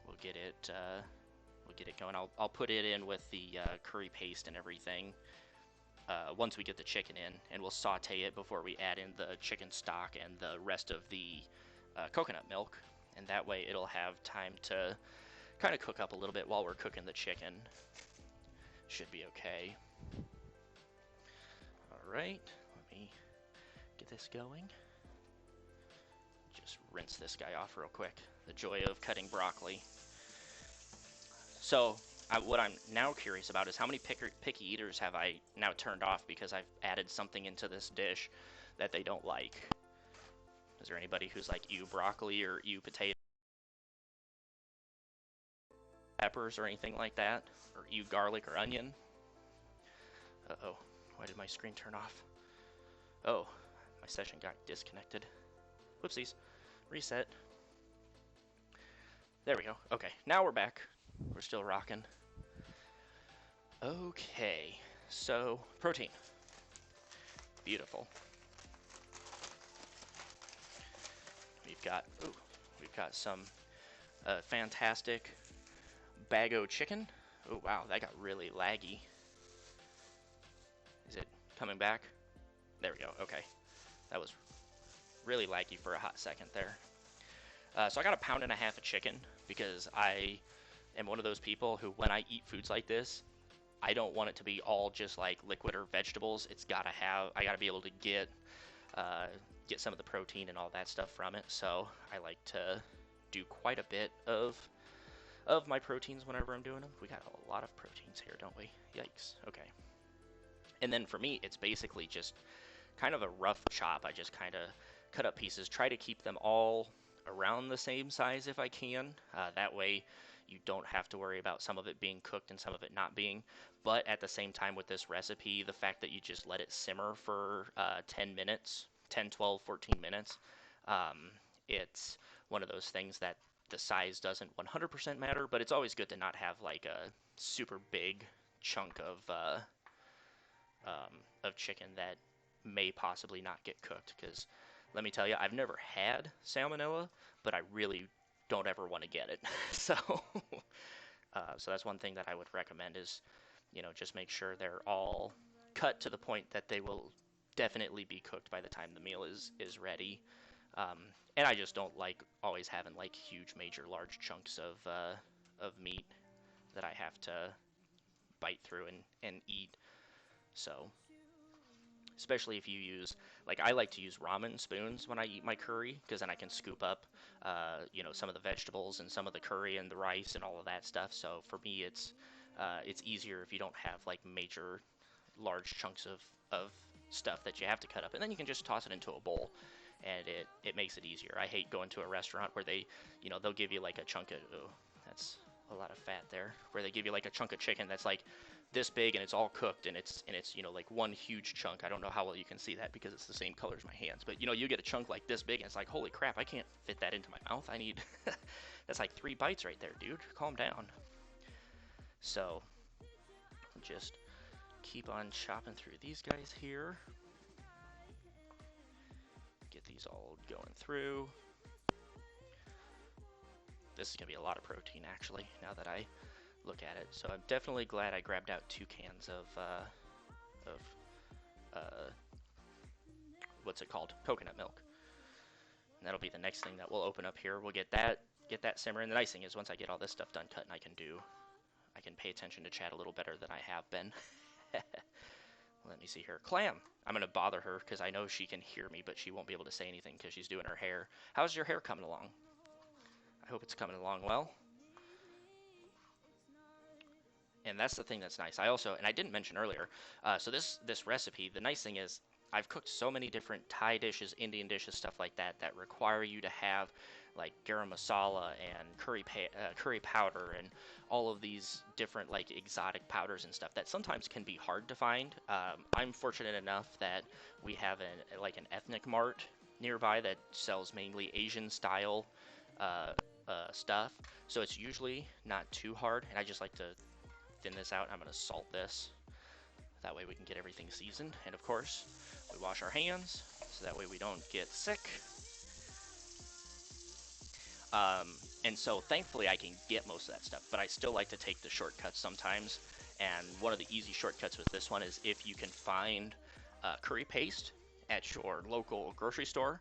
we'll get it going. I'll put it in with the curry paste and everything once we get the chicken in, and we'll saute it before we add in the chicken stock and the rest of the coconut milk, and that way it'll have time to kind of cook up a little bit while we're cooking the chicken. Should be okay. Alright, let me get this going. Just rinse this guy off real quick. The joy of cutting broccoli. So, what I'm now curious about is how many picky eaters have I now turned off because I've added something into this dish that they don't like. Is there anybody who's like, ew broccoli or ew potato peppers or anything like that? Or ew garlic or onion? Uh-oh. Why did my screen turn off? Oh, my session got disconnected. Whoopsies. Reset. There we go. Okay, now we're back. We're still rocking. Okay, so protein, beautiful. Ooh, we've got some fantastic Bago chicken. Oh wow, that got really laggy. Is it coming back? There we go. Okay, that was really laggy for a hot second there. So I got a pound and a half of chicken because I am one of those people who, when I eat foods like this, I don't want it to be all just like liquid or vegetables. I gotta be able to uh, get some of the protein and all that stuff from it. So I like to do quite a bit of my proteins whenever I'm doing them. We got a lot of proteins here, don't we? Yikes. Okay. And then for me, it's basically just kind of a rough chop. I just kind of cut up pieces, try to keep them all around the same size if I can. That way you don't have to worry about some of it being cooked and some of it not being. But at the same time with this recipe, the fact that you just let it simmer for 10 minutes, 10, 12, 14 minutes, um, it's one of those things that the size doesn't 100% matter, but it's always good to not have like a super big chunk of chicken that may possibly not get cooked. Because let me tell you, I've never had salmonella, but I really don't ever want to get it. so, so that's one thing that I would recommend is, just make sure they're all cut to the point that they will definitely be cooked by the time the meal is ready. Um, and I just don't like always having like huge, major, large chunks of meat that I have to bite through and eat. So especially if you use, like, I like to use ramen spoons when I eat my curry because then I can scoop up some of the vegetables and some of the curry and the rice and all of that stuff. So for me it's easier if you don't have like major large chunks of stuff that you have to cut up, and then you can just toss it into a bowl and it makes it easier. I hate going to a restaurant where they'll give you like a chunk of, oh, that's a lot of fat there, where they give you like a chunk of chicken that's like this big and it's all cooked and it's like one huge chunk. I don't know how well you can see that because it's the same color as my hands, but you get a chunk like this big and it's like, holy crap, I can't fit that into my mouth. I need that's like 3 bites right there, dude. Calm down. So just keep on chopping through these guys here. Get these all going through. This is gonna be a lot of protein actually now that I look at it. So I'm definitely glad I grabbed out 2 cans of uh, what's it called? Coconut milk. And that'll be the next thing that we'll open up here. We'll get that simmering. The nice thing is once I get all this stuff done cut, and I can pay attention to chat a little better than I have been. Let me see here. Clam. I'm gonna bother her because I know she can hear me, but she won't be able to say anything because she's doing her hair. How's your hair coming along? I hope it's coming along well. And that's the thing that's nice. And I didn't mention earlier, so this recipe, the nice thing is I've cooked so many different Thai dishes, Indian dishes, stuff like that, that require you to have like garam masala and curry powder and all of these different like exotic powders and stuff that sometimes can be hard to find. I'm fortunate enough that we have an ethnic mart nearby that sells mainly Asian style stuff, so it's usually not too hard. And I just like to thin this out. I'm going to salt this. That way we can get everything seasoned. And of course, we wash our hands so that way we don't get sick. And so thankfully I can get most of that stuff, but I still like to take the shortcuts sometimes. And one of the easy shortcuts with this one is if you can find curry paste at your local grocery store.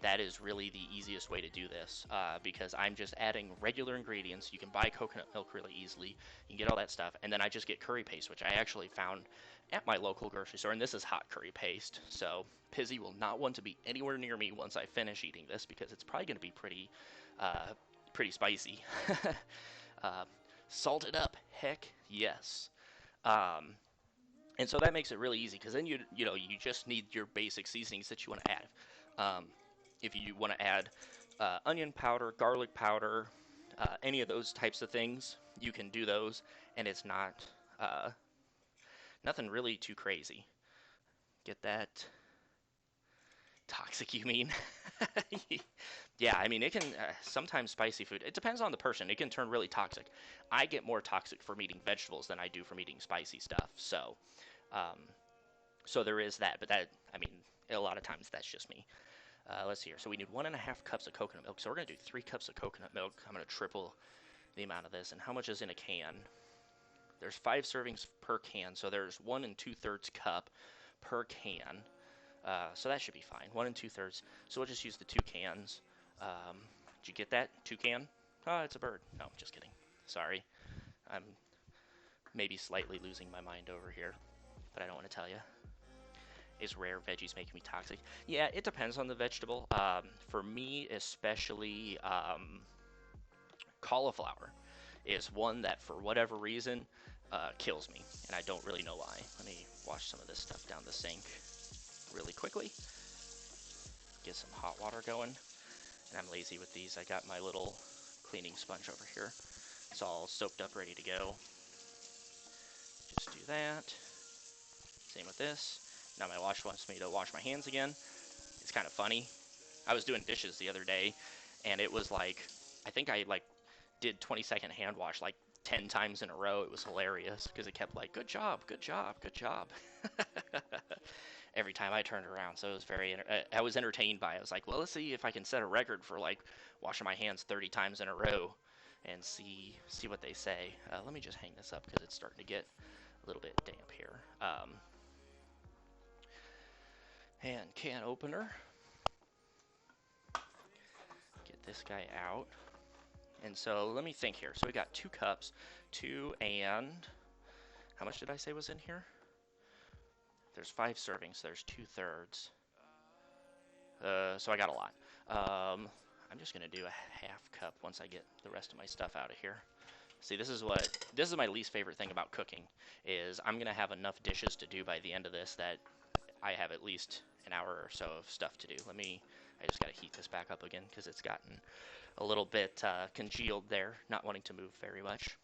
That is really the easiest way to do this because I'm just adding regular ingredients. You can buy coconut milk really easily. You can get all that stuff. And then I just get curry paste, which I actually found at my local grocery store. And this is hot curry paste. So Pizzy will not want to be anywhere near me once I finish eating this because it's probably going to be pretty spicy. uh, Salt it up. Heck yes. Um, and so that makes it really easy because then you just need your basic seasonings that you want to add. If you want to add onion powder, garlic powder, any of those types of things, you can do those, and it's nothing really too crazy. Get that Toxic, you mean? Yeah, I mean, it can, sometimes spicy food, it depends on the person. It can turn really toxic. I get more toxic from eating vegetables than I do from eating spicy stuff. Um, so there is that, but that, I mean, a lot of times that's just me. Let's see here. So we need 1.5 cups of coconut milk. So we're going to do 3 cups of coconut milk. I'm going to triple the amount of this. And how much is in a can? There's 5 servings per can. So there's 1 2/3 cup per can. So that should be fine. 1 2/3. So we'll just use the 2 cans. Did you get that? 2 can? Oh, it's a bird. No, just kidding. Sorry. I'm maybe slightly losing my mind over here, but I don't want to tell you. Is rare veggies making me toxic? Yeah, it depends on the vegetable. For me, especially cauliflower is one that, for whatever reason, kills me, and I don't really know why. Let me wash some of this stuff down the sink really quickly. Get some hot water going. And I'm lazy with these. I got my little cleaning sponge over here. It's all soaked up, ready to go. Just do that. Same with this. Now my wash wants me to wash my hands again. It's kind of funny. I was doing dishes the other day, and it was like, I think I did 20-second hand wash like 10 times in a row. It was hilarious because it kept like, good job, good job, good job. Every time I turned around. So it was I was entertained by it. I was like, well, let's see if I can set a record for like washing my hands 30 times in a row and see what they say. Let me just hang this up because it's starting to get a little bit damp here. And can opener. Get this guy out. And so let me think here. So we got 2 cups, 2 and how much did I say was in here? There's 5 servings, so there's 2/3. So I got a lot. I'm just gonna do a half cup once I get the rest of my stuff out of here. See, this is my least favorite thing about cooking, is I'm gonna have enough dishes to do by the end of this that I have at least an hour or so of stuff to do. I just gotta heat this back up again because it's gotten a little bit congealed there, not wanting to move very much.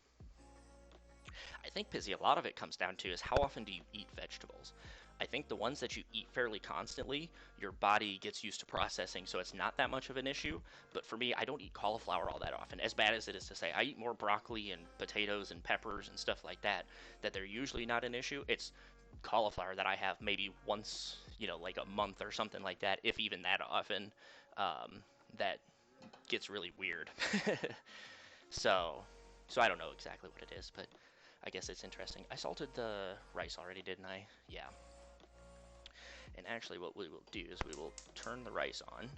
I think, Pizzy, a lot of it comes down to is how often do you eat vegetables? I think the ones that you eat fairly constantly, your body gets used to processing, so it's not that much of an issue. But for me, I don't eat cauliflower all that often. As bad as it is to say, I eat more broccoli and potatoes and peppers and stuff like that they're usually not an issue. It's cauliflower that I have maybe once, like a month or something like that, if even that often, that gets really weird. So I don't know exactly what it is, but I guess it's interesting. I salted the rice already, didn't I? Yeah. And actually what we will do is we will turn the rice on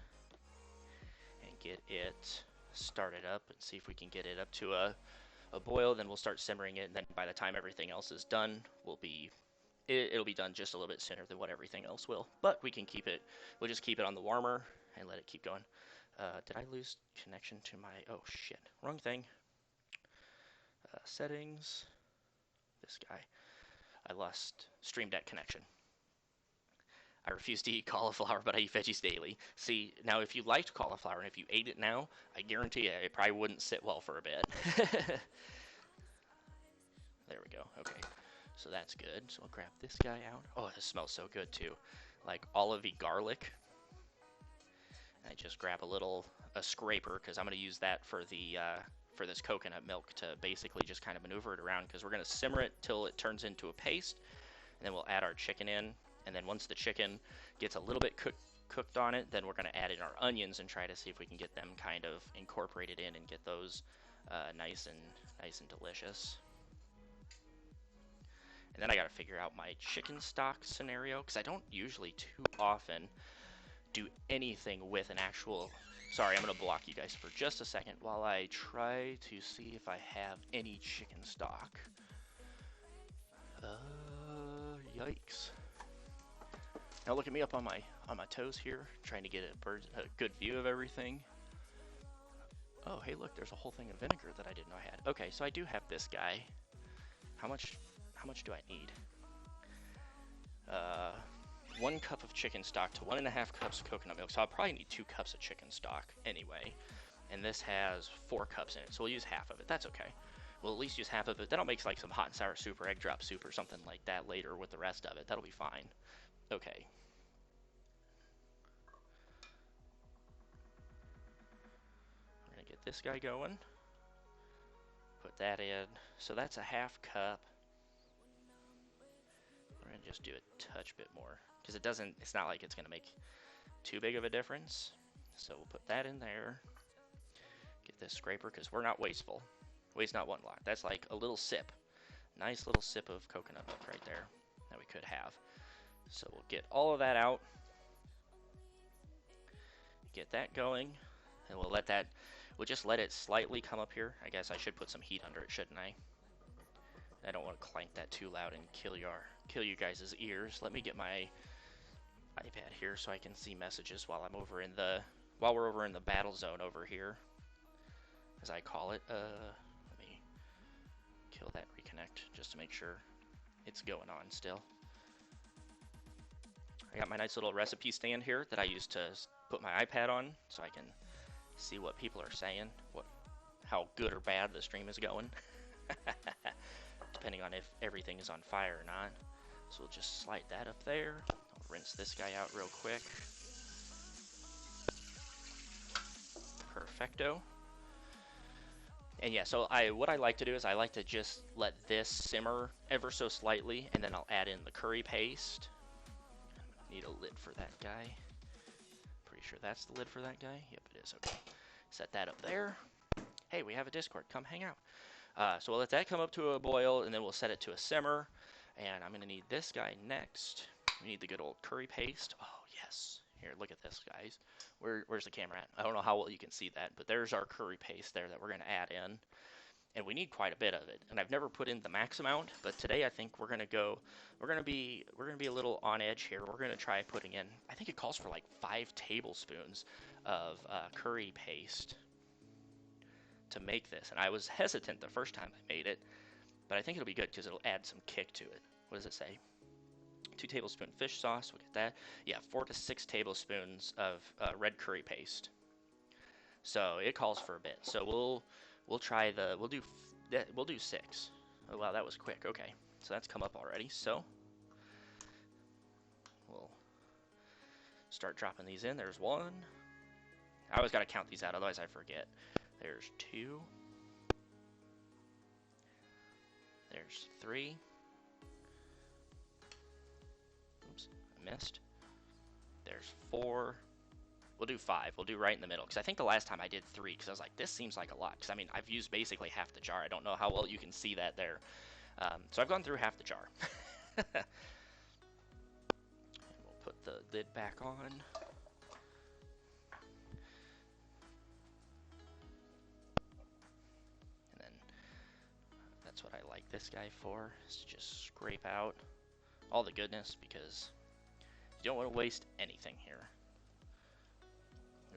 and get it started up and see if we can get it up to a boil. Then we'll start simmering it, and then by the time everything else is done, it'll be done just a little bit sooner than what everything else will. But we'll just keep it on the warmer and let it keep going. Did I lose connection to my, oh shit, wrong thing. Settings, this guy. I lost Stream Deck connection. I refuse to eat cauliflower, but I eat veggies daily. See, now if you liked cauliflower and if you ate it now, I guarantee you it probably wouldn't sit well for a bit. There we go. Okay, so that's good. So I'll grab this guy out. Oh, this smells so good too. Like olivey garlic. I just grab a scraper because I'm going to use that for this coconut milk to basically just kind of maneuver it around, because we're going to simmer it till it turns into a paste, and then we'll add our chicken in, and then once the chicken gets a little bit cooked on it, then we're going to add in our onions and try to see if we can get them kind of incorporated in and get those nice and delicious. And then I got to figure out my chicken stock scenario, because I don't usually too often do anything with an actual... Sorry, I'm going to block you guys for just a second while I try to see if I have any chicken stock. Yikes. Now look at me up on my toes here, trying to get a good view of everything. Oh, hey, look, there's a whole thing of vinegar that I didn't know I had. Okay, so I do have this guy. How much do I need? 1 cup of chicken stock to 1.5 cups of coconut milk. So I'll probably need 2 cups of chicken stock anyway. And this has 4 cups in it, so we'll use half of it. That's okay. We'll at least use half of it. Then I'll make like some hot and sour soup or egg drop soup or something like that later with the rest of it. That'll be fine. Okay. this guy going. Put that in. So that's a half cup. We're gonna just do a touch bit more because it's not like it's gonna make too big of a difference. So we'll put that in there. Get this scraper because we're not wasteful. Waste not one lot. That's like a little sip. Nice little sip of coconut milk right there that we could have. So we'll get all of that out. Get that going. And we'll just let it slightly come up here. I guess I should put some heat under it, shouldn't I? I don't want to clank that too loud and kill you guys' ears. Let me get my iPad here so I can see messages while we're over in the battle zone over here, as I call it. Let me kill that reconnect just to make sure it's going on still. I got my nice little recipe stand here that I use to put my iPad on so I can see what people are saying, how good or bad the stream is going, depending on if everything is on fire or not. So we'll just slide that up there. I'll rinse this guy out real quick. Perfecto. And yeah, so what I like to do is I like to just let this simmer ever so slightly, and then I'll add in the curry paste. Need a lid for that guy. Pretty sure that's the lid for that guy. Yep, it is. Okay. Set that up there. Hey, we have a Discord. Come hang out. So we'll let that come up to a boil, and then we'll set it to a simmer. And I'm going to need this guy next. We need the good old curry paste. Oh, yes. Here, look at this, guys. Where's the camera at? I don't know how well you can see that, but there's our curry paste there that we're going to add in. And we need quite a bit of it. And I've never put in the max amount, but today I think we're going to be a little on edge here. We're going to try putting in, I think it calls for like 5 tablespoons of curry paste to make this. And I was hesitant the first time I made it, but I think it'll be good because it'll add some kick to it. What does it say? 2 tablespoon fish sauce. We'll get that. Yeah, 4 to 6 tablespoons of red curry paste. So it calls for a bit. So we'll do 6. Oh wow, that was quick. Okay, so that's come up already. So we'll start dropping these in. There's 1. I always got to count these out, otherwise I forget. There's 2. There's 3. Oops, I missed. There's 4. We'll do 5. We'll do right in the middle, because I think the last time I did 3, because I was like, this seems like a lot. Because, I mean, I've used basically half the jar. I don't know how well you can see that there. So I've gone through half the jar. And we'll put the lid back on. And then that's what I like this guy for, is to just scrape out all the goodness, because you don't want to waste anything here.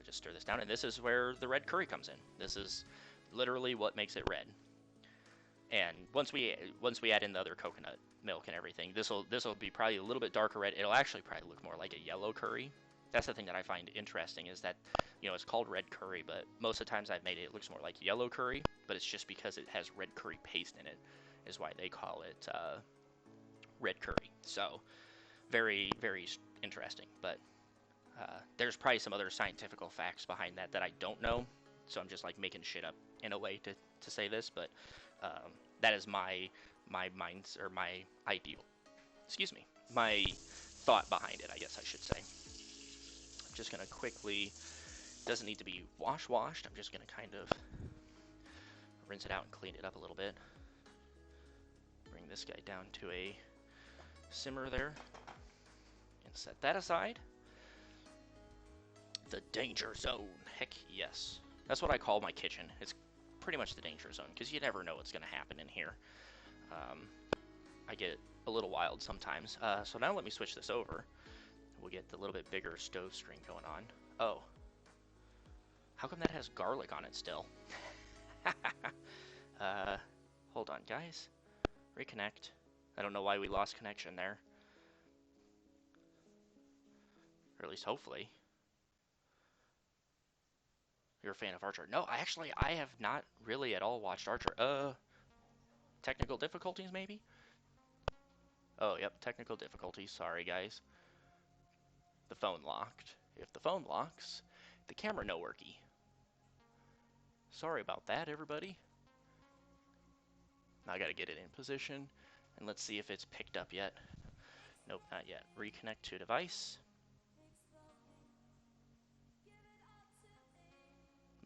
Just stir this down, and this is where the red curry comes in. This is literally what makes it red. And once we add in the other coconut milk and everything, this will be probably a little bit darker red. It'll actually probably look more like a yellow curry. That's the thing that I find interesting, is that, you know, it's called red curry, but most of the times I've made it, it looks more like yellow curry, but it's just because it has red curry paste in it is why they call it red curry. So very, very interesting, but there's probably some other scientific facts behind that I don't know, so I'm just like making shit up in a way to say this, but that is my mind's, or my ideal, my thought behind it, I guess I should say. I'm just gonna quickly, doesn't need to be washed, I'm just gonna kind of rinse it out and clean it up a little bit. Bring this guy down to a simmer there, and set that aside. The danger zone. Heck yes. That's what I call my kitchen. It's pretty much the danger zone, because you never know what's going to happen in here. I get a little wild sometimes. So now let me switch this over. We'll get the little bit bigger stove string going on. Oh. How come that has garlic on it still? Hold on, guys. Reconnect. I don't know why we lost connection there. Or at least hopefully. You're a fan of Archer. No, I have not really at all watched Archer. Technical difficulties, maybe? Oh, yep, technical difficulties. Sorry, guys. The phone locked. If the phone locks, the camera no worky. Sorry about that, everybody. Now I gotta get it in position, and let's see if it's picked up yet. Nope, not yet. Reconnect to device.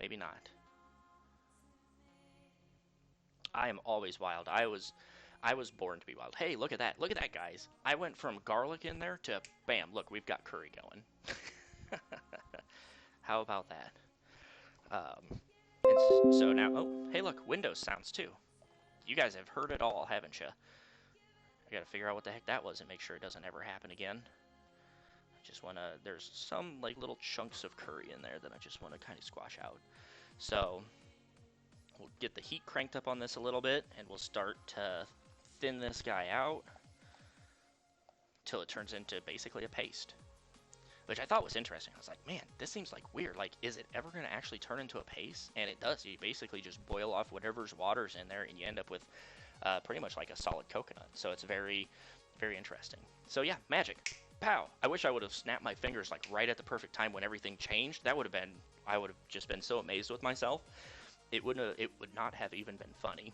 Maybe not. I am always wild. I was born to be wild. Hey, look at that. Look at that, guys. I went from garlic in there to bam, look, we've got curry going. How about that? So now, oh, hey, look, Windows sounds too. You guys have heard it all, haven't you? I gotta figure out what the heck that was and make sure it doesn't ever happen again. I just wanna, there's some like little chunks of curry in there that I just wanna kind of squash out. So, we'll get the heat cranked up on this a little bit and we'll start to thin this guy out till it turns into basically a paste. Which I thought was interesting. I was like, man, this seems like weird. Like, is it ever going to actually turn into a paste? And it does. You basically just boil off whatever's water's in there, and you end up with pretty much like a solid coconut. So it's very, very interesting. So yeah, magic. Pow! I wish I would have snapped my fingers like right at the perfect time when everything changed. That would have been, I would have just been so amazed with myself. It would not have even been funny.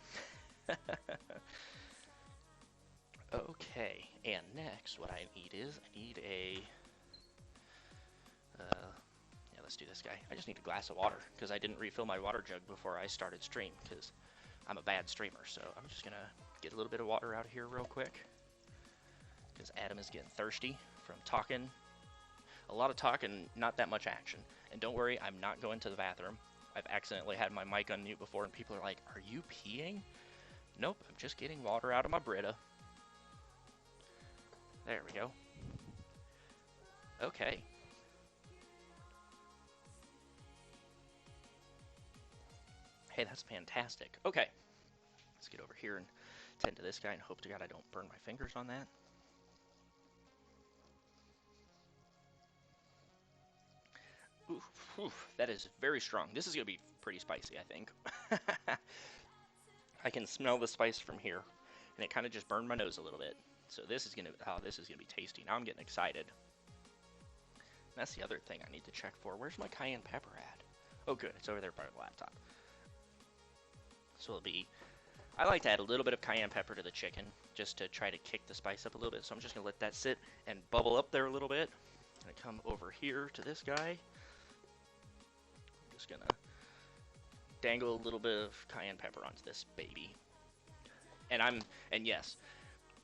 Okay, and next what I need is, I need a... yeah, let's do this guy. I just need a glass of water because I didn't refill my water jug before I started stream because I'm a bad streamer. So I'm just gonna get a little bit of water out of here real quick because Adam is getting thirsty from talking. A lot of talking, not that much action. And don't worry, I'm not going to the bathroom. I've accidentally had my mic on mute before and people are like, are you peeing? Nope, I'm just getting water out of my Brita. There we go. Okay. Hey, that's fantastic. Okay, let's get over here and tend to this guy and hope to God I don't burn my fingers on that. Oof, oof, that is very strong. This is going to be pretty spicy, I think. I can smell the spice from here, and it kind of just burned my nose a little bit. So this is going to, oh, this is going to be tasty. Now I'm getting excited. And that's the other thing I need to check for. Where's my cayenne pepper at? Oh, good. It's over there by the laptop. So it'll be, I like to add a little bit of cayenne pepper to the chicken just to try to kick the spice up a little bit. So I'm just going to let that sit and bubble up there a little bit. I'm going to come over here to this guy. I'm just going to dangle a little bit of cayenne pepper onto this baby. And yes,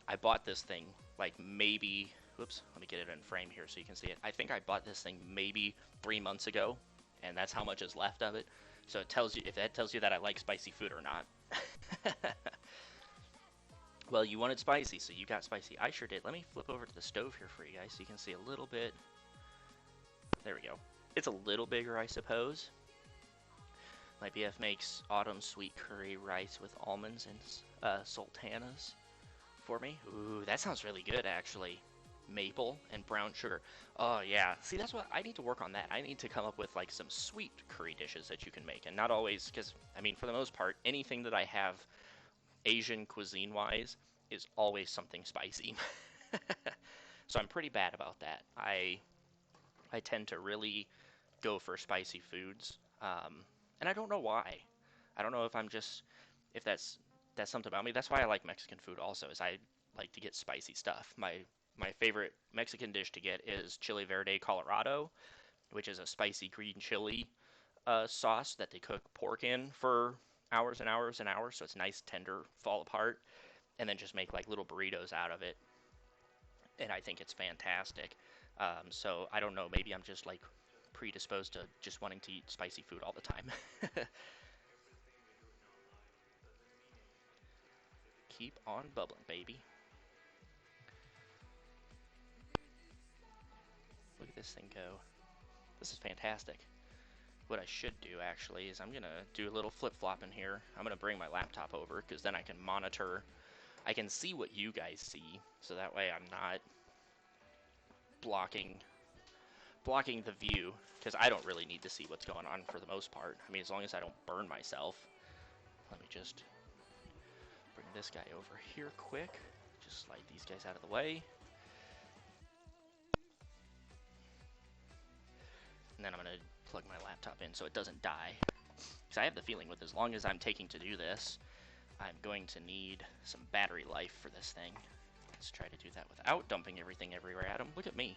I bought this thing like maybe, whoops, let me get it in frame here so you can see it. I think I bought this thing maybe 3 months ago, and that's how much is left of it. So it tells you, if that tells you that I like spicy food or not. Well, you wanted spicy, so you got spicy. I sure did. Let me flip over to the stove here for you guys so you can see a little bit. There we go. It's a little bigger, I suppose. My BF makes autumn sweet curry rice with almonds and sultanas for me. Ooh, that sounds really good, actually. Maple and brown sugar. Oh yeah, see, that's what I need to work on. That I need to come up with like some sweet curry dishes that you can make, and not always, because I mean, for the most part, anything that I have Asian cuisine wise is always something spicy. So I'm pretty bad about that. I tend to really go for spicy foods, and I don't know why. I don't know if I'm just, if that's something about me. That's why I like Mexican food also, is I like to get spicy stuff. My favorite Mexican dish to get is chile verde Colorado, which is a spicy green chili sauce that they cook pork in for hours and hours and hours, so it's nice, tender, fall apart, and then just make like little burritos out of it. And I think it's fantastic. So I don't know, maybe I'm just like predisposed to just wanting to eat spicy food all the time. Keep on bubbling, baby. Look at this thing go. This is fantastic. What I should do actually is I'm going to do a little flip-flop in here. I'm going to bring my laptop over because then I can monitor. I can see what you guys see, so that way I'm not blocking the view, because I don't really need to see what's going on for the most part. I mean, as long as I don't burn myself. Let me just bring this guy over here quick. Just slide these guys out of the way. And then I'm going to plug my laptop in so it doesn't die. because I have the feeling with as long as I'm taking to do this, I'm going to need some battery life for this thing. Let's try to do that without dumping everything everywhere at him. Look at me.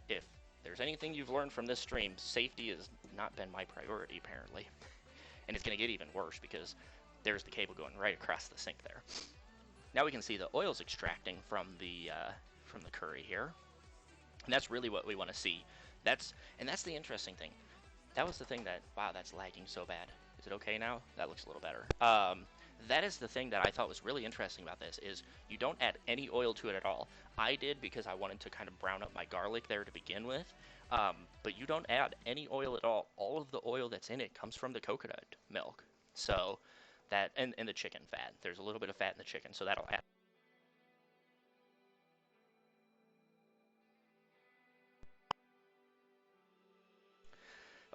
If there's anything you've learned from this stream, safety has not been my priority, apparently. And it's going to get even worse because there's the cable going right across the sink there. Now we can see the oil's extracting from the curry here. And that's really what we want to see. That's the interesting thing. That was the thing that, wow, that's lagging so bad. Is it okay now? That looks a little better. That is the thing that I thought was really interesting about this, is you don't add any oil to it at all. I did because I wanted to kind of brown up my garlic there to begin with. But you don't add any oil at all. All of the oil that's in it comes from the coconut milk. So that, and the chicken fat. There's a little bit of fat in the chicken, so that'll add.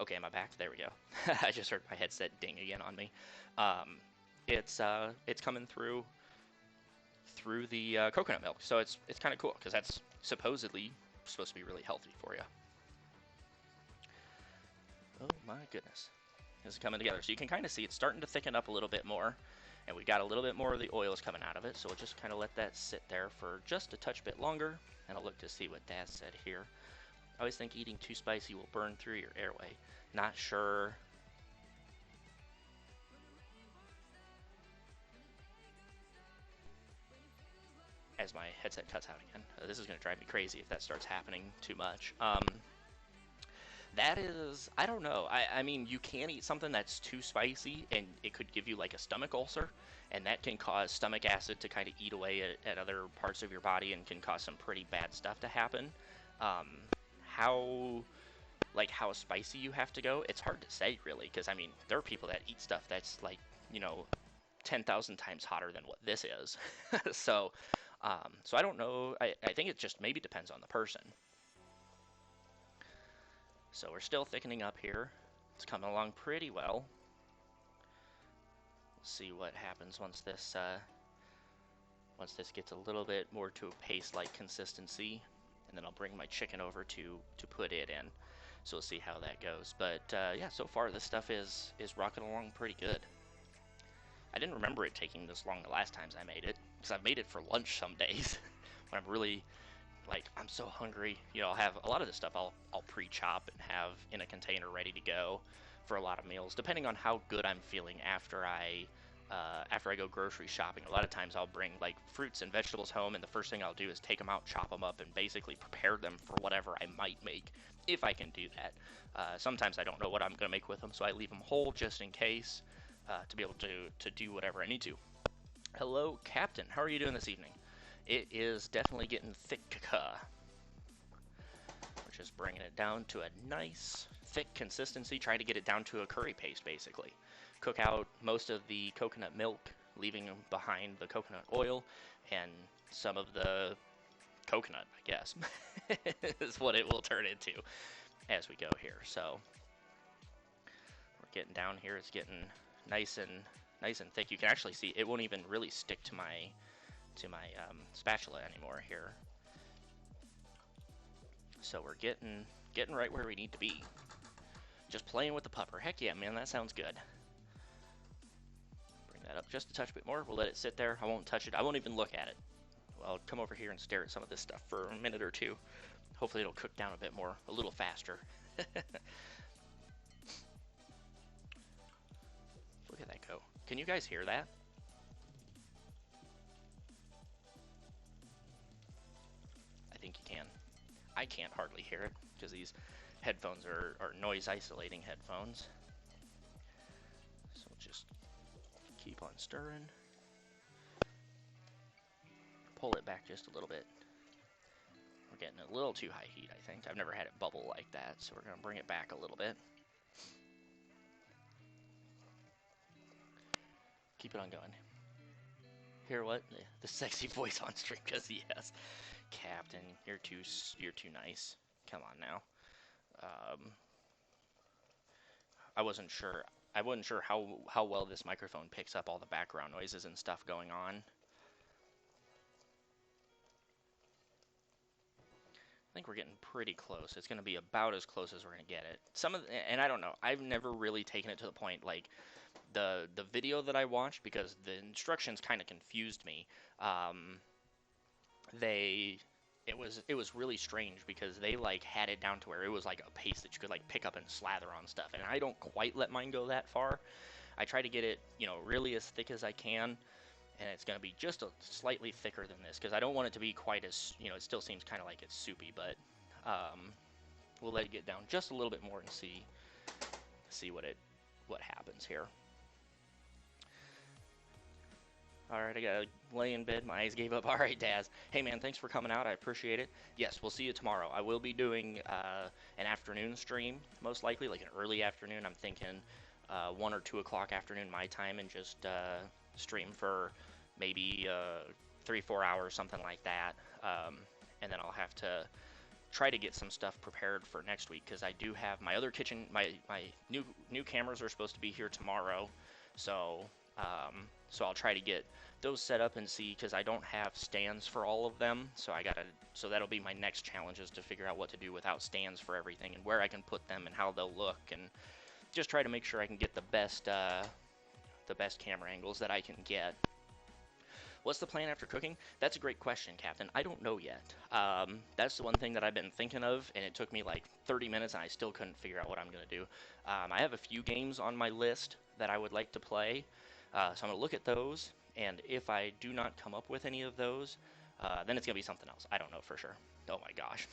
Okay, am I back? There we go. I just heard my headset ding again on me. It's coming through the coconut milk, so it's kind of cool because that's supposedly supposed to be really healthy for you. Oh my goodness, this is coming together. So you can kind of see it's starting to thicken up a little bit more, and we got a little bit more of the oils coming out of it. So we'll just kind of let that sit there for just a touch bit longer, and I'll look to see what Dad said here. I always think eating too spicy will burn through your airway. Not sure. As my headset cuts out again. This is going to drive me crazy if that starts happening too much. That is, I don't know. I mean, you can eat something that's too spicy, and it could give you like a stomach ulcer, and that can cause stomach acid to kind of eat away at other parts of your body and can cause some pretty bad stuff to happen. How spicy you have to go, it's hard to say, really, because, I mean, there are people that eat stuff that's, like, 10,000 times hotter than what this is. So I don't know. I think it just maybe depends on the person. So we're still thickening up here. It's coming along pretty well. We'll see what happens once this gets a little bit more to a paste-like consistency, and then I'll bring my chicken over to put it in. So we'll see how that goes. But yeah, so far this stuff is rocking along pretty good. I didn't remember it taking this long the last times I made it, because I've made it for lunch some days when I'm really, like, I'm so hungry. I'll have a lot of this stuff I'll pre-chop and have in a container ready to go for a lot of meals, depending on how good I'm feeling after I go grocery shopping. A lot of times I'll bring, like, fruits and vegetables home, and the first thing I'll do is take them out, chop them up, and basically prepare them for whatever I might make, if I can do that. Sometimes I don't know what I'm going to make with them, so I leave them whole just in case, to be able to do whatever I need to. Hello, Captain. How are you doing this evening? It is definitely getting thick. We're just bringing it down to a nice, thick consistency, trying to get it down to a curry paste, basically. Cook out most of the coconut milk, leaving behind the coconut oil and some of the coconut, I guess, is what it will turn into as we go here. So we're getting down here. It's getting nice and thick. You can actually see it won't even really stick to my spatula anymore here. So we're getting right where we need to be. Just playing with the pupper. Heck yeah, man, that sounds good. Bring that up just a touch bit more. We'll let it sit there. I won't touch it. I won't even look at it. I'll come over here and stare at some of this stuff for a minute or two. Hopefully it'll cook down a bit more, a little faster. Look at that go. Can you guys hear that? I think you can. I can't hardly hear it because these headphones are noise isolating headphones. So we'll just keep on stirring. Pull it back just a little bit. We're getting a little too high heat, I think. I've never had it bubble like that, so we're going to bring it back a little bit. Keep it on going. Hear what? The sexy voice on stream, because yes. Captain, you're too nice. Come on now. I wasn't sure how well this microphone picks up all the background noises and stuff going on. I think we're getting pretty close. It's going to be about as close as we're going to get it. And I don't know. I've never really taken it to the point like the video that I watched, because the instructions kind of confused me. They it was really strange because they like had it down to where it was like a paste that you could like pick up and slather on stuff, and I don't quite let mine go that far. I try to get it, really as thick as I can, and it's going to be just a slightly thicker than this because I don't want it to be quite as, it still seems kind of like it's soupy, but we'll let it get down just a little bit more and see what happens here. All right, I gotta lay in bed. My eyes gave up. All right, Daz. Hey, man, thanks for coming out. I appreciate it. Yes, we'll see you tomorrow. I will be doing an afternoon stream, most likely, like an early afternoon. I'm thinking 1 or 2 o'clock afternoon my time, and just stream for maybe 3-4 hours, something like that. And then I'll have to try to get some stuff prepared for next week, because I do have my other kitchen. My new cameras are supposed to be here tomorrow, so so I'll try to get those set up and see, because I don't have stands for all of them, so that'll be my next challenge, is to figure out what to do without stands for everything, and where I can put them and how they'll look, and just try to make sure I can get the best camera angles that I can get. What's the plan after cooking? That's a great question, Captain. I don't know yet. That's the one thing that I've been thinking of, and it took me like 30 minutes, and I still couldn't figure out what I'm going to do. I have a few games on my list that I would like to play, so I'm going to look at those, and if I do not come up with any of those, then it's going to be something else. I don't know for sure. Oh my gosh.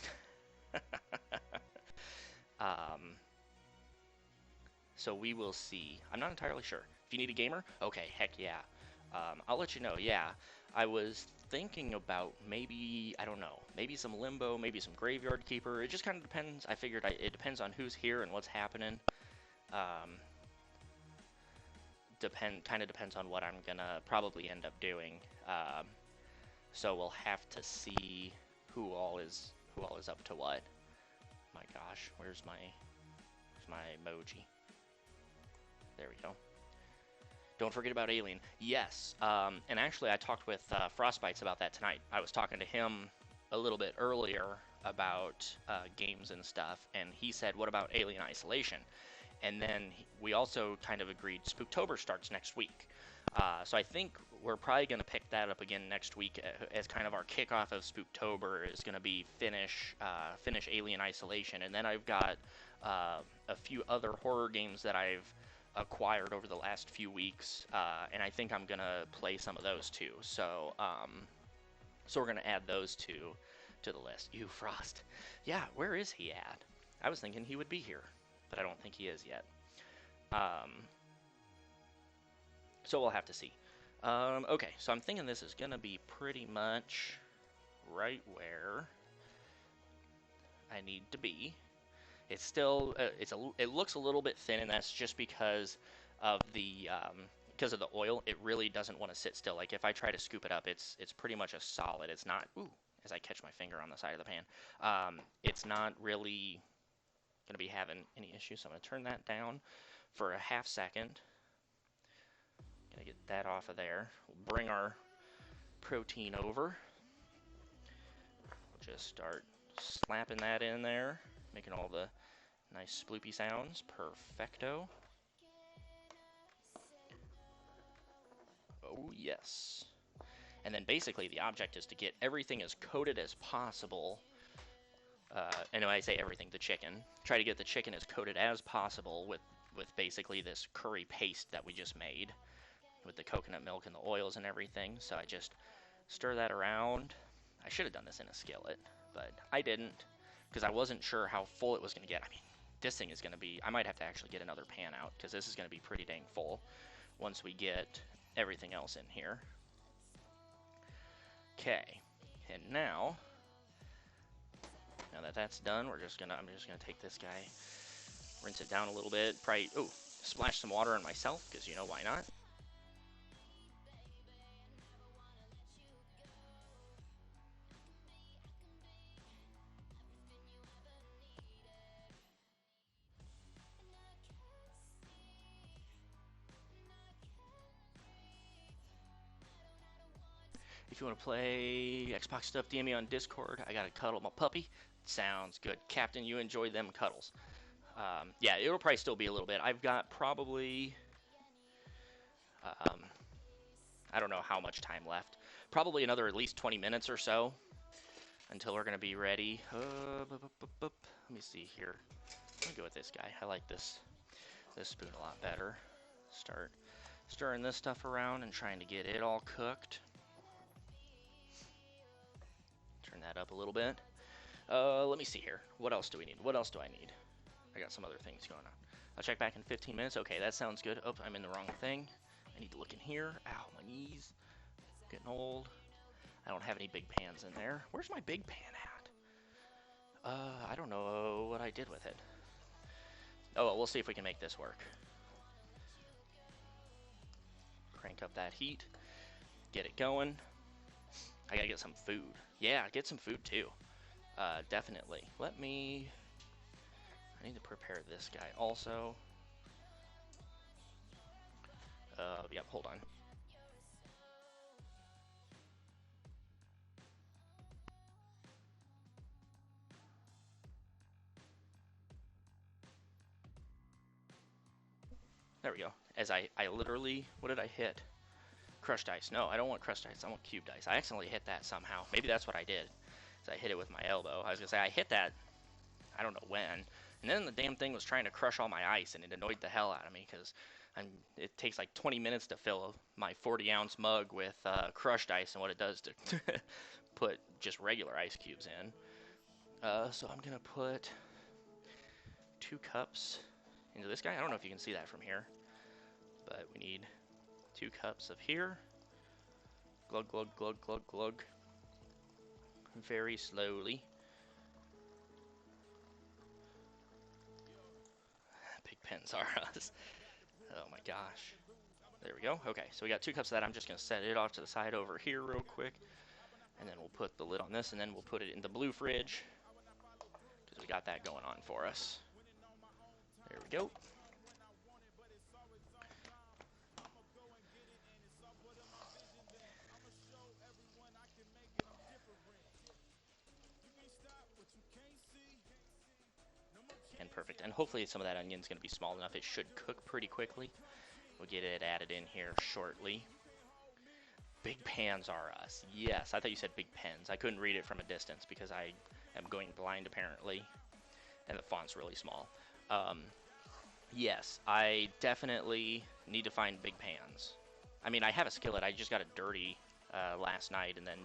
So we will see. I'm not entirely sure. If you need a gamer, okay, heck yeah. I'll let you know. Yeah, I was thinking about maybe, I don't know, maybe some Limbo, maybe some Graveyard Keeper. It just kind of depends. I figured it depends on who's here and what's happening. Kind of depends on what I'm gonna probably end up doing. So we'll have to see who all is up to what. My gosh, where's my emoji? There we go. Don't forget about Alien. Yes, and actually I talked with Frostbites about that tonight. I was talking to him a little bit earlier about games and stuff, and he said, what about Alien Isolation? And then we also kind of agreed Spooktober starts next week. So I think we're probably going to pick that up again next week as kind of our kickoff of Spooktober is going to be finish Alien Isolation. And then I've got a few other horror games that I've acquired over the last few weeks, and I think I'm going to play some of those too. So so we're going to add those to the list. You, Frost. Yeah, where is he at? I was thinking he would be here, but I don't think he is yet. So we'll have to see. Okay, so I'm thinking this is going to be pretty much right where I need to be. It's still, it looks a little bit thin, and that's just because of the oil. It really doesn't want to sit still. Like if I try to scoop it up, it's pretty much a solid. It's not, ooh, as I catch my finger on the side of the pan, it's not really going to be having any issues. So I'm going to turn that down for a half second. Going to get that off of there. We'll bring our protein over. We'll just start slapping that in there, making all the nice sploopy sounds. Perfecto. Oh, yes. And then basically the object is to get everything as coated as possible. And when I say everything, the chicken. Try to get the chicken as coated as possible with basically this curry paste that we just made with the coconut milk and the oils and everything. So I just stir that around. I should have done this in a skillet, but I didn't because I wasn't sure how full it was going to get. I mean, this thing is going to be, I might have to actually get another pan out because this is going to be pretty dang full once we get everything else in here. Okay, and now that that's done, I'm just gonna take this guy, rinse it down a little bit, probably, ooh, splash some water on myself, because why not? If you want to play Xbox stuff, DM me on Discord. I gotta cuddle my puppy. Sounds good. Captain, you enjoyed them cuddles. Yeah, it'll probably still be a little bit. I've got probably, um, I don't know how much time left. Probably another at least 20 minutes or so until we're going to be ready. Let me see here. Let me go with this guy. I like this spoon a lot better. Start stirring this stuff around and trying to get it all cooked. Turn that up a little bit. Let me see here. What else do we need? What else do I need? I got some other things going on. I'll check back in 15 minutes. Okay, that sounds good. Oh, I'm in the wrong thing. I need to look in here. Ow, my knees. Getting old. I don't have any big pans in there. Where's my big pan at? I don't know what I did with it. Oh, well, we'll see if we can make this work. Crank up that heat. Get it going. I gotta get some food. Yeah, get some food too. Definitely. I need to prepare this guy also. Yep, hold on. There we go. As I literally, what did I hit? Crushed ice. No, I don't want crushed ice. I want cubed ice. I accidentally hit that somehow. Maybe that's what I did. I hit it with my elbow. I was gonna say I hit that. I don't know when. And then the damn thing was trying to crush all my ice, and it annoyed the hell out of me because it takes like 20 minutes to fill my 40-ounce mug with crushed ice, and what it does to put just regular ice cubes in. So I'm gonna put 2 cups into this guy. I don't know if you can see that from here, but we need 2 cups of here. Glug, glug, glug, glug, glug. Very slowly. Big pens are us. Oh my gosh. There we go. Okay, so we got 2 cups of that. I'm just going to set it off to the side over here real quick. And then we'll put the lid on this, and then we'll put it in the blue fridge, because we got that going on for us. There we go. And perfect. And hopefully some of that onion's going to be small enough. It should cook pretty quickly. We'll get it added in here shortly. Big pans are us. Yes, I thought you said big pens. I couldn't read it from a distance because I am going blind apparently. And the font's really small. Yes, I definitely need to find big pans. I mean, I have a skillet. I just got it dirty last night and then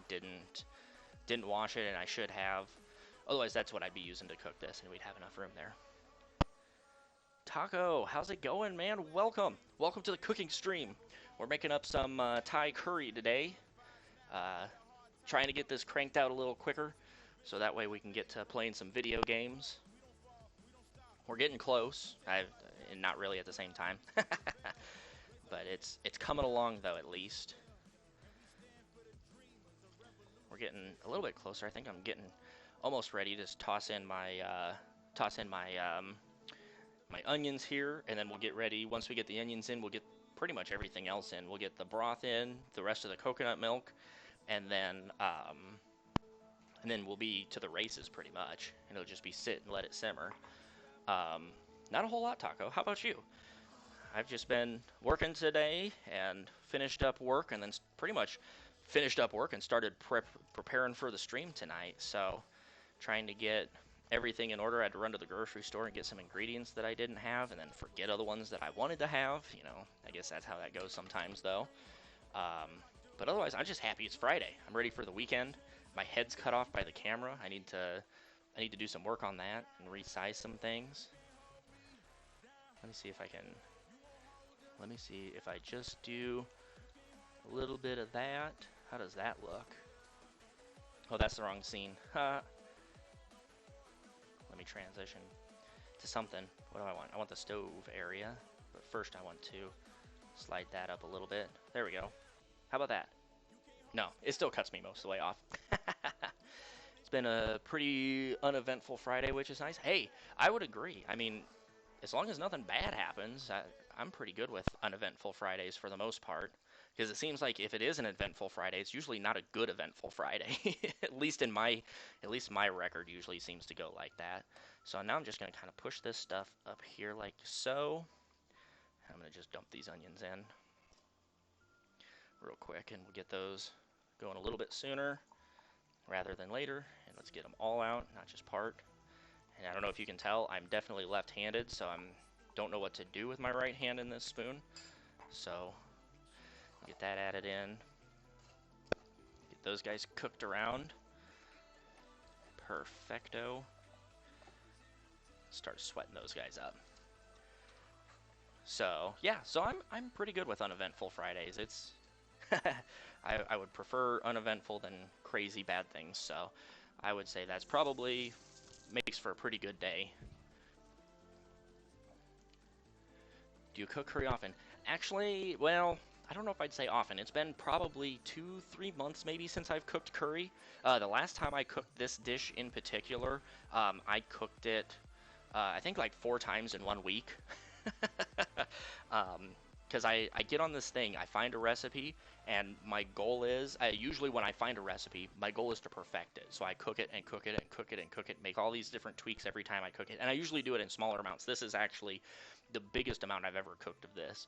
didn't wash it, and I should have. Otherwise, that's what I'd be using to cook this, and we'd have enough room there. Taco, how's it going, man? Welcome. Welcome to the cooking stream. We're making up some Thai curry today. Trying to get this cranked out a little quicker, so that way we can get to playing some video games. We're getting close, and not really at the same time. But it's coming along, though, at least. We're getting a little bit closer. I think I'm getting almost ready to toss in my my onions here, and then we'll get ready. Once we get the onions in, we'll get pretty much everything else in. We'll get the broth in, the rest of the coconut milk, and then we'll be to the races pretty much, and it'll just be sit and let it simmer. Not a whole lot, Taco. How about you? I've just been working today and finished up work, and then pretty much finished up work and started preparing for the stream tonight. So trying to get everything in order. I had to run to the grocery store and get some ingredients that I didn't have, and then forget other ones that I wanted to have. You know, I guess that's how that goes sometimes, though. But otherwise, I'm just happy it's Friday. I'm ready for the weekend. My head's cut off by the camera. I need to do some work on that and resize some things. Let me see if I can. Let me see if I just do a little bit of that. How does that look? Oh, that's the wrong scene. Let me transition to something. What do I want? I want the stove area. But first I want to slide that up a little bit. There we go. How about that? No, it still cuts me most of the way off. It's been a pretty uneventful Friday, which is nice. Hey, I would agree. I mean, as long as nothing bad happens, I'm pretty good with uneventful Fridays for the most part. Because it seems like if it is an eventful Friday, it's usually not a good eventful Friday. At least my record usually seems to go like that. So now I'm just gonna kind of push this stuff up here like so. I'm gonna just dump these onions in real quick, and we'll get those going a little bit sooner rather than later. And let's get them all out, not just part. And I don't know if you can tell, I'm definitely left-handed, so I don't know what to do with my right hand in this spoon. So get that added in. Get those guys cooked around. Perfecto. Start sweating those guys up. So yeah, so I'm pretty good with uneventful Fridays. It's I would prefer uneventful than crazy bad things. So I would say that's probably makes for a pretty good day. Do you cook curry often? Actually, well, I don't know if I'd say often. It's been probably 2-3 months maybe since I've cooked curry. The last time I cooked this dish in particular, I cooked it, I think like 4 times in 1 week. Because I get on this thing, I find a recipe, and my goal is, usually when I find a recipe, my goal is to perfect it. So I cook it and cook it and cook it and cook it, make all these different tweaks every time I cook it. And I usually do it in smaller amounts. This is actually the biggest amount I've ever cooked of this.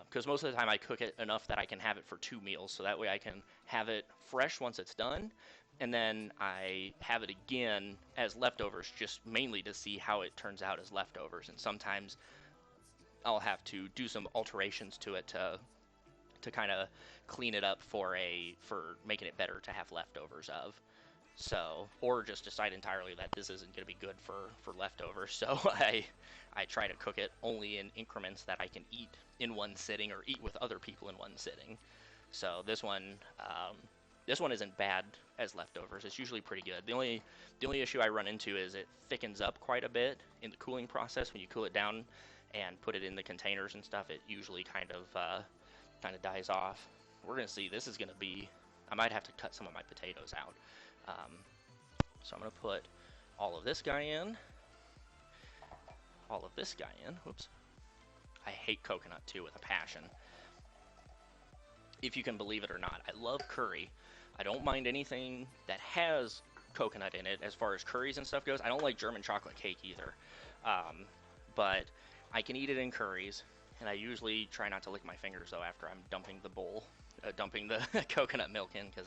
Because most of the time I cook it enough that I can have it for 2 meals. So that way I can have it fresh once it's done. And then I have it again as leftovers, just mainly to see how it turns out as leftovers. And sometimes I'll have to do some alterations to it to kind of clean it up for making it better to have leftovers of. So, or just decide entirely that this isn't going to be good for leftovers. So I try to cook it only in increments that I can eat in one sitting or eat with other people in one sitting. So this one isn't bad as leftovers. It's usually pretty good. The only issue I run into is it thickens up quite a bit in the cooling process. When you cool it down and put it in the containers and stuff, it usually kind of dies off. We're gonna see. This is gonna be. I might have to cut some of my potatoes out. So I'm gonna put all of this guy in. All of this guy in. Whoops. I hate coconut too with a passion. If you can believe it or not, I love curry. I don't mind anything that has coconut in it as far as curries and stuff goes. I don't like German chocolate cake either. But I can eat it in curries, and I usually try not to lick my fingers though after I'm dumping the coconut milk in, because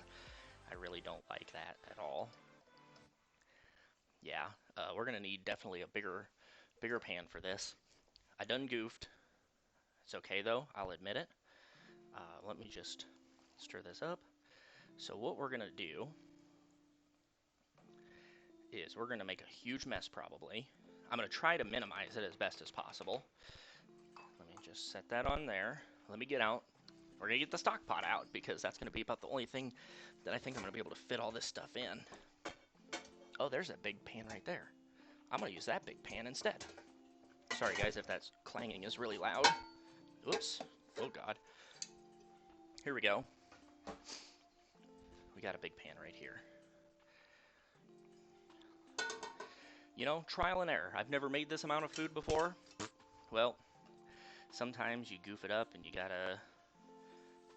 I really don't like that at all. Yeah, we're gonna need definitely a bigger pan for this. I done goofed. It's okay though, I'll admit it. Let me just stir this up. So what we're gonna do is we're gonna make a huge mess probably. I'm gonna try to minimize it as best as possible. Let me just set that on there. Let me get out. We're gonna get the stock pot out because that's gonna be about the only thing that I think I'm gonna be able to fit all this stuff in. Oh, there's that big pan right there. I'm gonna use that big pan instead. Sorry guys if that clanging is really loud. Oops. Oh god. Here we go. We got a big pan right here. You know, trial and error. I've never made this amount of food before. Well, sometimes you goof it up and you gotta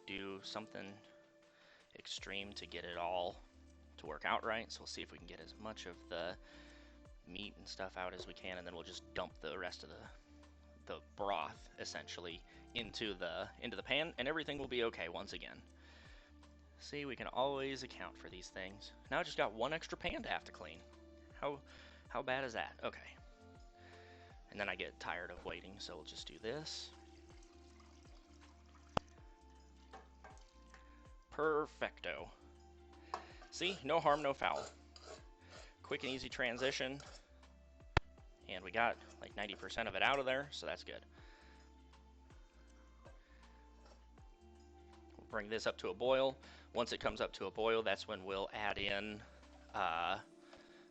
do something extreme to get it all to work out right. So we'll see if we can get as much of the meat and stuff out as we can, and then we'll just dump the rest of the broth essentially into the pan, and everything will be okay once again. See, we can always account for these things. Now I just got one extra pan to have to clean. How bad is that? Okay. And then I get tired of waiting, so we'll just do this. Perfecto. See, no harm, no foul. Quick and easy transition. And we got like 90% of it out of there, so that's good. We'll bring this up to a boil. Once it comes up to a boil, that's when we'll add in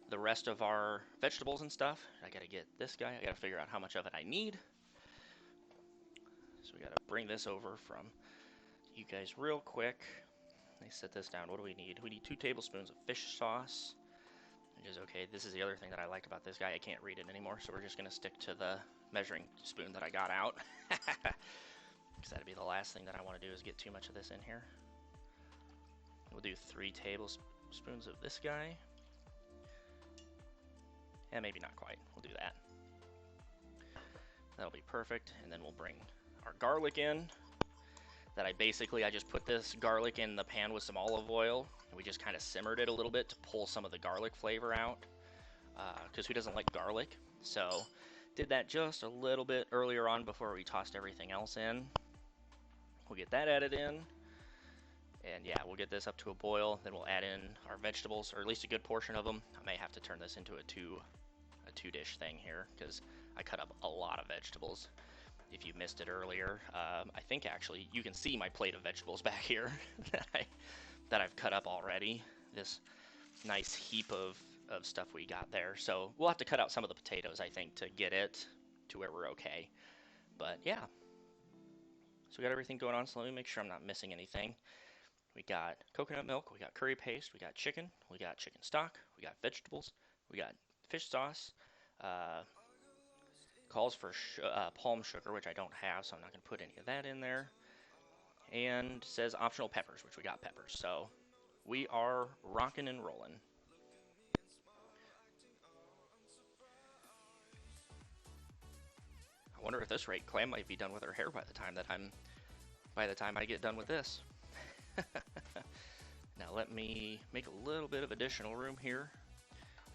the rest of our vegetables and stuff. I gotta get this guy. I gotta figure out how much of it I need. So we gotta bring this over from you guys real quick. Let me set this down. What do we need? We need 2 tablespoons of fish sauce, which is okay. This is the other thing that I like about this guy. I can't read it anymore, so we're just gonna stick to the measuring spoon that I got out. because that'd be the last thing that I want to do is get too much of this in here. We'll do 3 tablespoons of this guy. Yeah, maybe not quite. We'll do that. That'll be perfect. And then we'll bring our garlic in. I just put this garlic in the pan with some olive oil, and we just kind of simmered it a little bit to pull some of the garlic flavor out, because who doesn't like garlic? So did that just a little bit earlier on before we tossed everything else in. We'll get that added in, and yeah, we'll get this up to a boil. Then we'll add in our vegetables, or at least a good portion of them. I may have to turn this into a two dish thing here, because I cut up a lot of vegetables. If you missed it earlier, I think actually you can see my plate of vegetables back here that I've cut up already. This nice heap of stuff we got there. So we'll have to cut out some of the potatoes, I think, to get it to where we're okay. But yeah, so we got everything going on. So let me make sure I'm not missing anything. We got coconut milk, we got curry paste, we got chicken stock, we got vegetables, we got fish sauce. Calls for palm sugar, which I don't have, so I'm not going to put any of that in there. And says optional peppers, which we got peppers. So we are rocking and rolling. I wonder at this rate, Clam might be done with her hair by the time I get done with this. Now let me make a little bit of additional room here.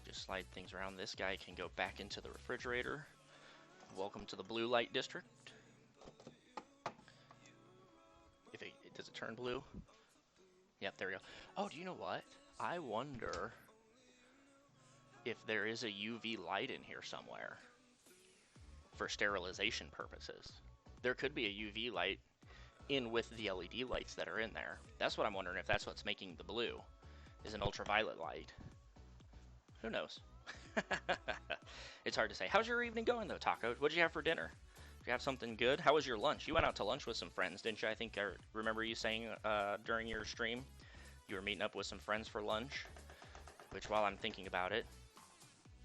Just slide things around. This guy can go back into the refrigerator. Welcome to the blue light district. Does it turn blue? Yep, there we go. Oh, do you know what? I wonder if there is a UV light in here somewhere for sterilization purposes. There could be a UV light in with the LED lights that are in there. That's what I'm wondering, if that's what's making the blue, is an ultraviolet light. Who knows? It's hard to say. How's your evening going, though, Taco? What'd you have for dinner? Did you have something good? How was your lunch? You went out to lunch with some friends, didn't you? I think I remember you saying during your stream you were meeting up with some friends for lunch, which, while I'm thinking about it,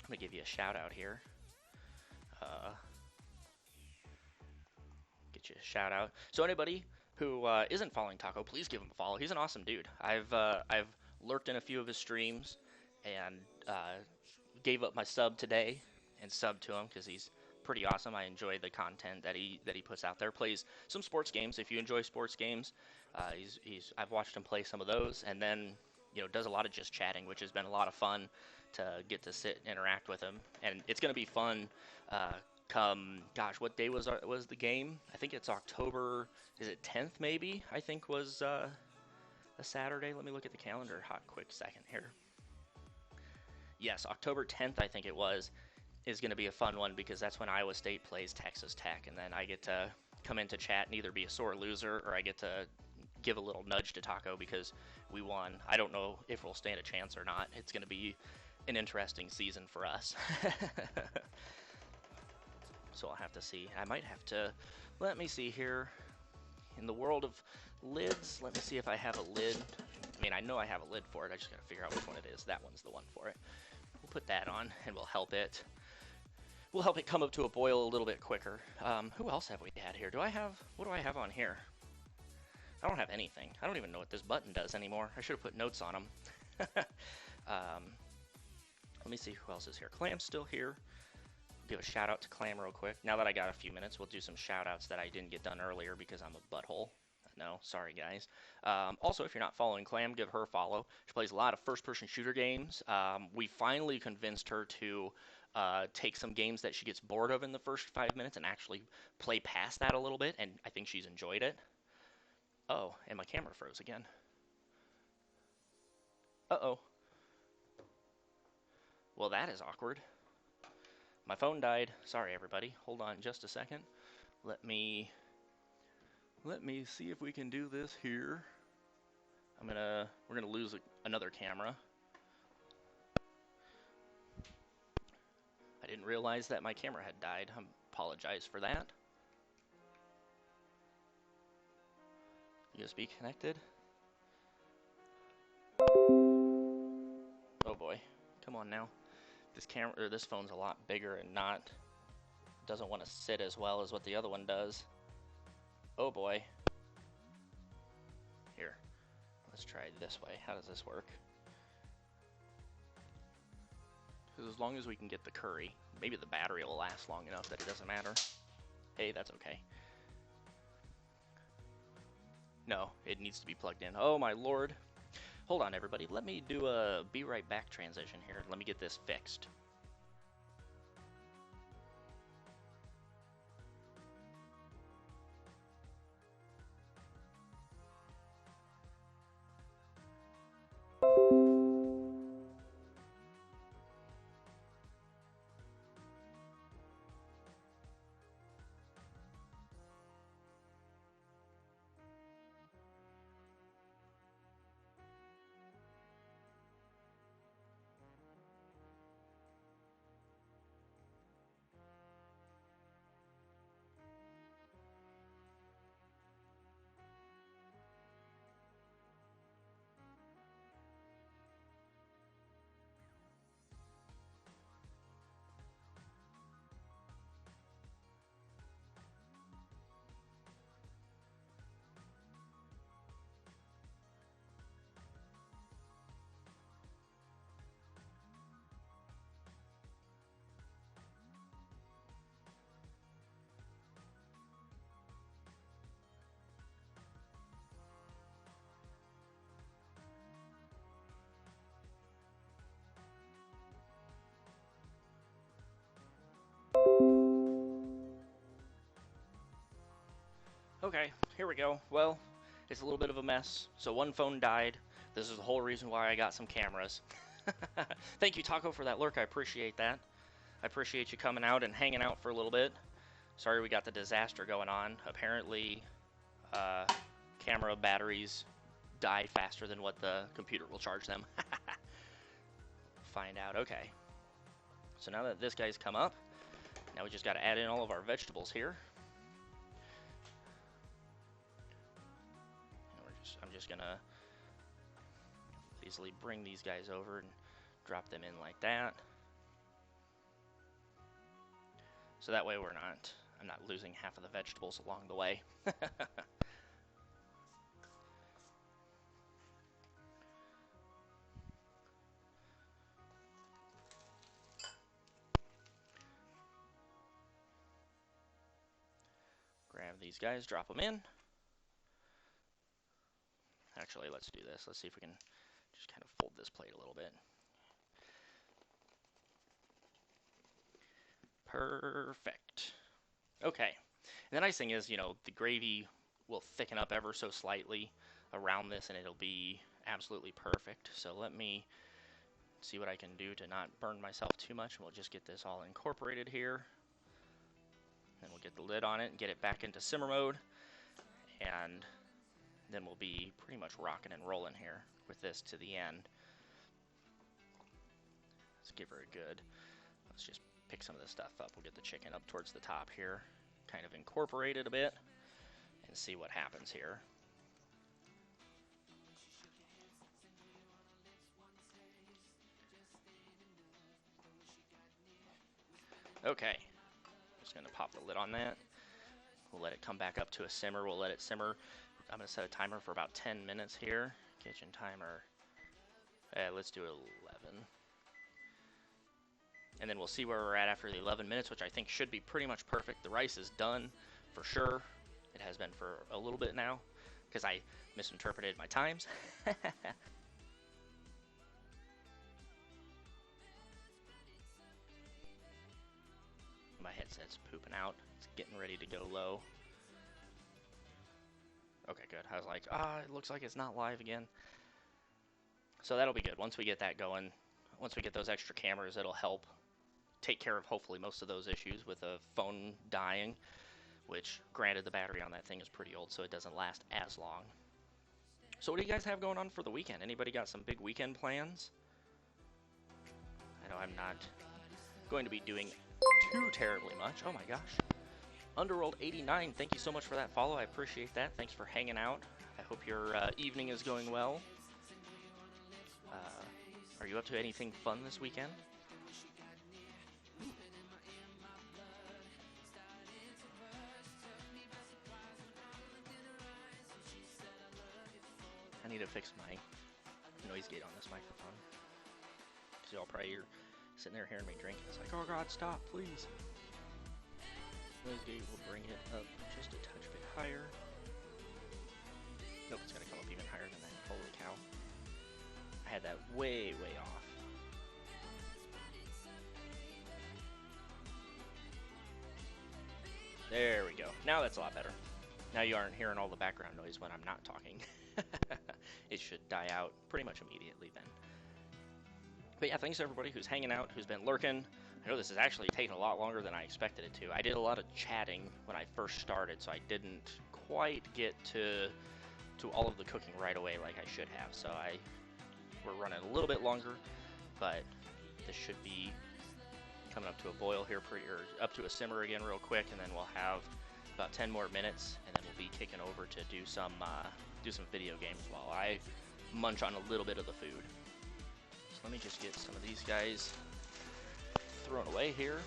I'm going to give you a shout-out here. Get you a shout-out. So anybody who isn't following Taco, please give him a follow. He's an awesome dude. I've lurked in a few of his streams and gave up my sub today and subbed to him because he's pretty awesome. I enjoy the content that he puts out there. Plays some sports games. If you enjoy sports games, I've watched him play some of those, and then does a lot of just chatting, which has been a lot of fun to get to sit and interact with him. And it's going to be fun. What day was the game? I think it's October. Is it 10th? Maybe I think was a Saturday. Let me look at the calendar. Hot quick second here. Yes, October 10th, I think it was, is going to be a fun one because that's when Iowa State plays Texas Tech, and then I get to come into chat and either be a sore loser or I get to give a little nudge to Taco because we won. I don't know if we'll stand a chance or not. It's going to be an interesting season for us. So I'll have to see. I might have to, let me see here. In the world of lids, let me see if I have a lid. I mean, I know I have a lid for it. I just got to figure out which one it is. That one's the one for it. We'll put that on, and we'll help it come up to a boil a little bit quicker. Who else have we had here? What do I have on here? I don't have anything. I don't even know what this button does anymore. I should have put notes on them. Let me see who else is here. Clam's still here. Give a shout out to Clam real quick. Now that I got a few minutes, we'll do some shout outs that I didn't get done earlier because I'm a butthole. No, sorry guys. Also, if you're not following Clam, give her a follow. She plays a lot of first-person shooter games. We finally convinced her to take some games that she gets bored of in the first 5 minutes and actually play past that a little bit, and I think she's enjoyed it. Oh, and my camera froze again. Uh-oh. Well, that is awkward. My phone died. Sorry, everybody. Hold on just a second. Let me see if we can do this here. We're gonna lose another camera. I didn't realize that my camera had died. I apologize for that. USB connected. Oh boy. Come on now. This phone's a lot bigger and doesn't want to sit as well as what the other one does. Oh boy. Here, let's try it this way. How does this work? Because as long as we can get the curry, maybe the battery will last long enough that it doesn't matter. Hey, that's okay. No, it needs to be plugged in. Oh my lord. Hold on, everybody. Let me do a be right back transition here. Let me get this fixed. Okay, here we go. Well, it's a little bit of a mess. So one phone died. This is the whole reason why I got some cameras. Thank you, Taco, for that lurk. I appreciate that. I appreciate you coming out and hanging out for a little bit. Sorry we got the disaster going on. Apparently, camera batteries die faster than what the computer will charge them. Find out. Okay. So now that this guy's come up, now we just got to add in all of our vegetables here. I'm just gonna easily bring these guys over and drop them in like that. So that way I'm not losing half of the vegetables along the way. Grab these guys, drop them in. Actually, let's do this. Let's see if we can just kind of fold this plate a little bit. Perfect. Okay. And the nice thing is, you know, the gravy will thicken up ever so slightly around this and it'll be absolutely perfect. So let me see what I can do to not burn myself too much. We'll just get this all incorporated here. Then we'll get the lid on it and get it back into simmer mode. And then we'll be pretty much rocking and rolling here with this to the end. Let's give her a good, let's just pick some of this stuff up. We'll get the chicken up towards the top here, kind of incorporate it a bit, and see what happens here. Okay, just gonna pop the lid on that. We'll let it come back up to a simmer. We'll let it simmer. I'm gonna set a timer for about 10 minutes here. Kitchen timer, let's do 11. And then we'll see where we're at after the 11 minutes, which I think should be pretty much perfect. The rice is done for sure. It has been for a little bit now because I misinterpreted my times. My headset's pooping out. It's getting ready to go low. Okay, good. I was like, it looks like it's not live again. So that'll be good. Once we get that going, once we get those extra cameras, it'll help take care of hopefully most of those issues with a phone dying, which granted the battery on that thing is pretty old, so it doesn't last as long. So what do you guys have going on for the weekend? Anybody got some big weekend plans? I know I'm not going to be doing too terribly much. Oh my gosh. Underworld89, thank you so much for that follow. I appreciate that. Thanks for hanging out. I hope your evening is going well. Are you up to anything fun this weekend? need to fix my noise gate on this microphone. Because y'all probably are sitting there hearing me drinking. It's like, oh god, stop, please. Noise gate will bring it up just a touch bit higher. Nope, it's gonna come up even higher than that. Holy cow. I had that way, way off. There we go. Now that's a lot better. Now you aren't hearing all the background noise when I'm not talking. It should die out pretty much immediately then. But yeah, thanks to everybody who's hanging out, who's been lurking. I know this has actually taken a lot longer than I expected it to. I did a lot of chatting when I first started, so I didn't quite get to all of the cooking right away like I should have. So we're running a little bit longer, but this should be coming up to a boil here, or up to a simmer again real quick, and then we'll have about 10 more minutes, and then we'll be kicking over to do some video games while I munch on a little bit of the food. So let me just get some of these guys thrown away here.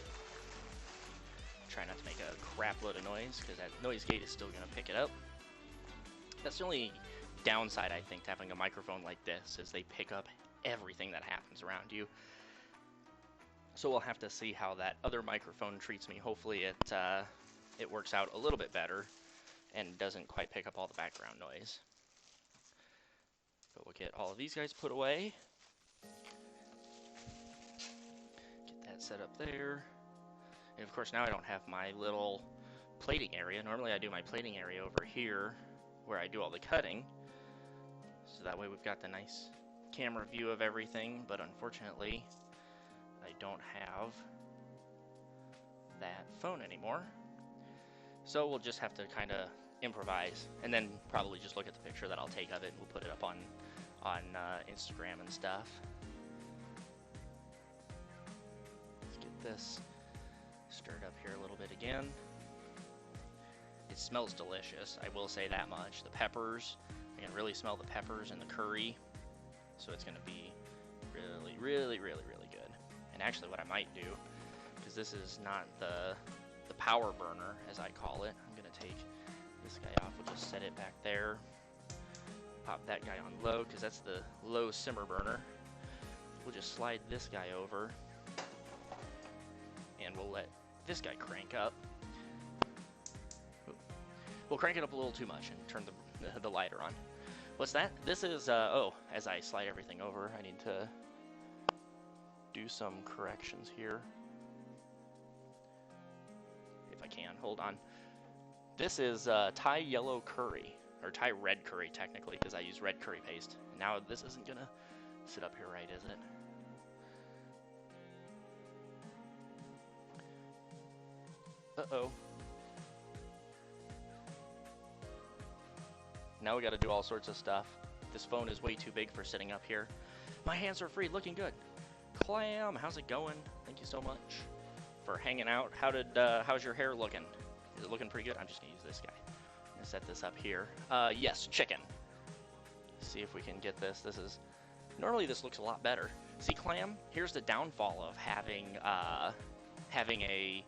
Try not to make a crap load of noise, because that noise gate is still going to pick it up. That's the only downside, I think, to having a microphone like this, is they pick up everything that happens around you. So we'll have to see how that other microphone treats me. Hopefully it works out a little bit better and doesn't quite pick up all the background noise. But we'll get all of these guys put away. Get that set up there. And of course now I don't have my little plating area. Normally I do my plating area over here where I do all the cutting. So that way we've got the nice camera view of everything, but unfortunately I don't have that phone anymore. So we'll just have to kind of improvise, and then probably just look at the picture that I'll take of it, and we'll put it up on Instagram and stuff. Let's get this stirred up here a little bit again. It smells delicious, I will say that much. The peppers, I can really smell the peppers and the curry, so it's going to be really, really, really, really good. And actually what I might do, because this is not the power burner, as I call it, I'm going to take this guy off. We'll just set it back there. Pop that guy on low, because that's the low simmer burner. We'll just slide this guy over, and we'll let this guy crank up. We'll crank it up a little too much and turn the lighter on. What's that? This is, as I slide everything over, I need to do some corrections here. If I can, hold on. This is Thai yellow curry, or Thai red curry technically, because I use red curry paste. Now this isn't gonna sit up here right, is it? Uh-oh. Now we gotta do all sorts of stuff. This phone is way too big for sitting up here. My hands are free, looking good. Clam, how's it going? Thank you so much for hanging out. How's your hair looking? Is it looking pretty good? I'm just gonna use this guy. I'm gonna set this up here. Yes, chicken. See if we can get this. Normally this looks a lot better. See, Clam, here's the downfall of having a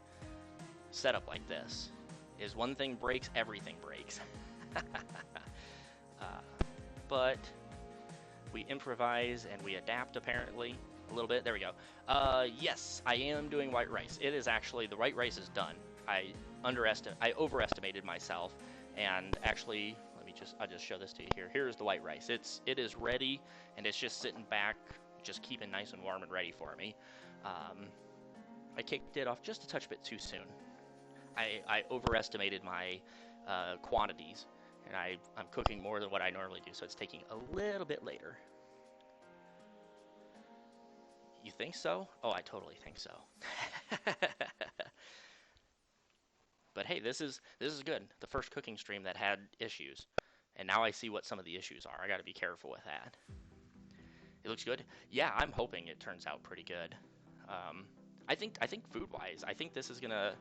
setup like this. Is one thing breaks, everything breaks. But we improvise and we adapt, apparently, a little bit. There we go. Yes, I am doing white rice. It is actually, the white rice is done. I overestimated myself, and actually, I'll just show this to you here. Here's the white rice. It is ready, and it's just sitting back, just keeping nice and warm and ready for me. I kicked it off just a touch bit too soon. I overestimated my quantities, and I'm cooking more than what I normally do, so it's taking a little bit later. You think so? Oh, I totally think so. But hey, this is good. The first cooking stream that had issues, and now I see what some of the issues are. I got to be careful with that. It looks good. Yeah, I'm hoping it turns out pretty good. I think food-wise, I think this is gonna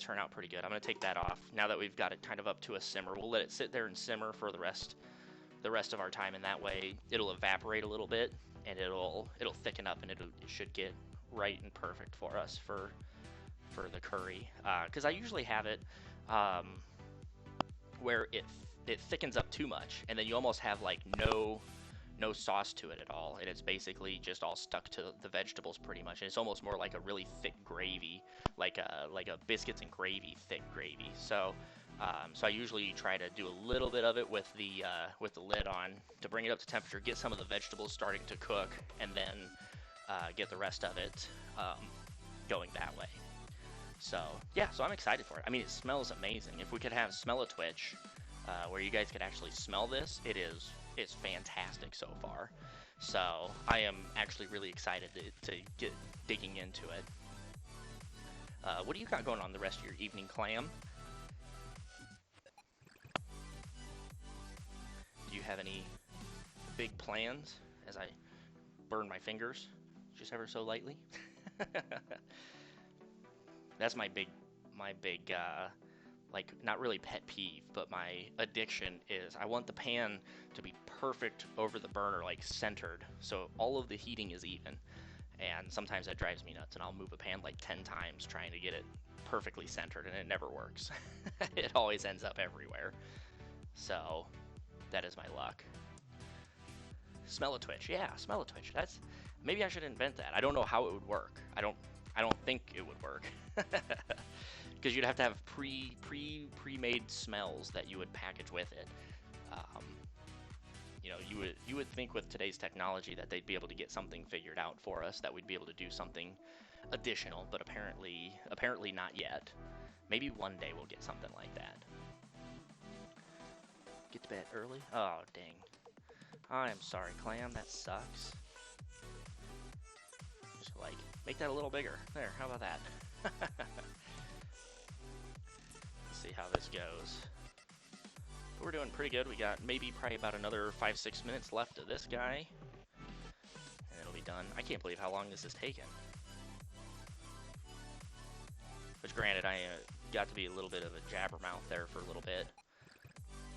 turn out pretty good. I'm gonna take that off now that we've got it kind of up to a simmer. We'll let it sit there and simmer for the rest of our time, and that way it'll evaporate a little bit, and it'll thicken up, and it should get right and perfect for us for the curry. Because I usually have it where it thickens up too much, and then you almost have like no sauce to it at all, and it's basically just all stuck to the vegetables pretty much. And it's almost more like a really thick gravy, like a biscuits and gravy thick gravy. So so I usually try to do a little bit of it with the lid on to bring it up to temperature, get some of the vegetables starting to cook, and then get the rest of it going that way. So yeah, so I'm excited for it. I mean, it smells amazing. If we could have Smell a Twitch, where you guys could actually smell this, it's fantastic so far. So I am actually really excited to get digging into it. What do you got going on the rest of your evening, Clam? Do you have any big plans as I burn my fingers just ever so lightly? That's my big, like, not really pet peeve, but my addiction is I want the pan to be perfect over the burner, like centered, so all of the heating is even. And sometimes that drives me nuts, and I'll move a pan like 10 times trying to get it perfectly centered, and it never works. It always ends up everywhere. So that is my luck. Smell a Twitch. Yeah, Smell a Twitch. That's, maybe I should invent that. I don't know how it would work. I don't think it would work. Because you'd have to have pre-made smells that you would package with it. You know, you would think with today's technology that they'd be able to get something figured out for us, that we'd be able to do something additional, but apparently not yet. Maybe one day we'll get something like that. Get to bed early? Oh, dang. I'm sorry, Clam. That sucks. Just like, make that a little bigger. There, how about that? Let's see how this goes. We're doing pretty good. We got probably about another 5-6 minutes left of this guy, and it'll be done. I can't believe how long this has taken. Which, granted, I got to be a little bit of a jabbermouth there for a little bit.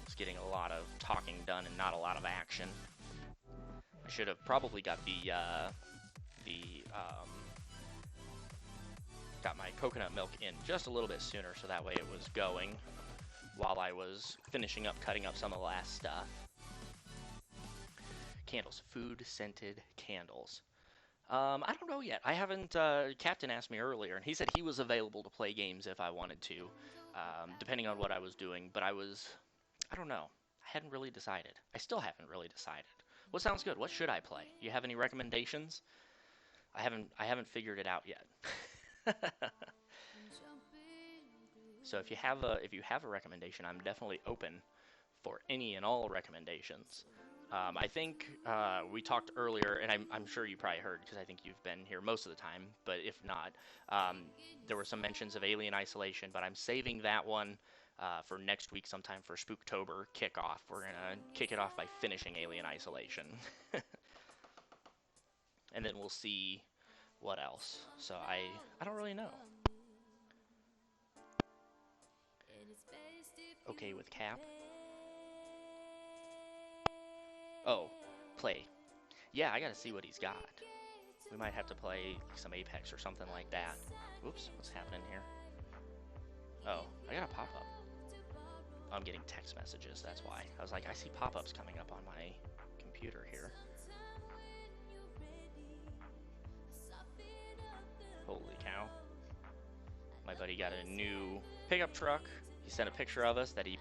Just getting a lot of talking done and not a lot of action. I should have probably got got my coconut milk in just a little bit sooner, so that way it was going while I was finishing up cutting up some of the last stuff. Candles, food-scented candles. I don't know yet. I haven't, Captain asked me earlier, and he said he was available to play games if I wanted to, depending on what I was doing, but I don't know. I hadn't really decided. I still haven't really decided. What sounds good? What should I play? Do you have any recommendations? I haven't figured it out yet. So if you have a recommendation, I'm definitely open for any and all recommendations. I think we talked earlier, and I'm sure you probably heard because I think you've been here most of the time, but if not, there were some mentions of Alien Isolation, but I'm saving that one for next week sometime for Spooktober kickoff. We're going to kick it off by finishing Alien Isolation. And then we'll see what else. So I don't really know. Okay with Cap. Oh, play. Yeah, I gotta see what he's got. We might have to play some Apex or something like that. Oops, what's happening here? Oh, I got a pop-up. I'm getting text messages, that's why. I was like, I see pop-ups coming up on my computer here. Holy cow. My buddy got a new pickup truck. He sent a picture of us that he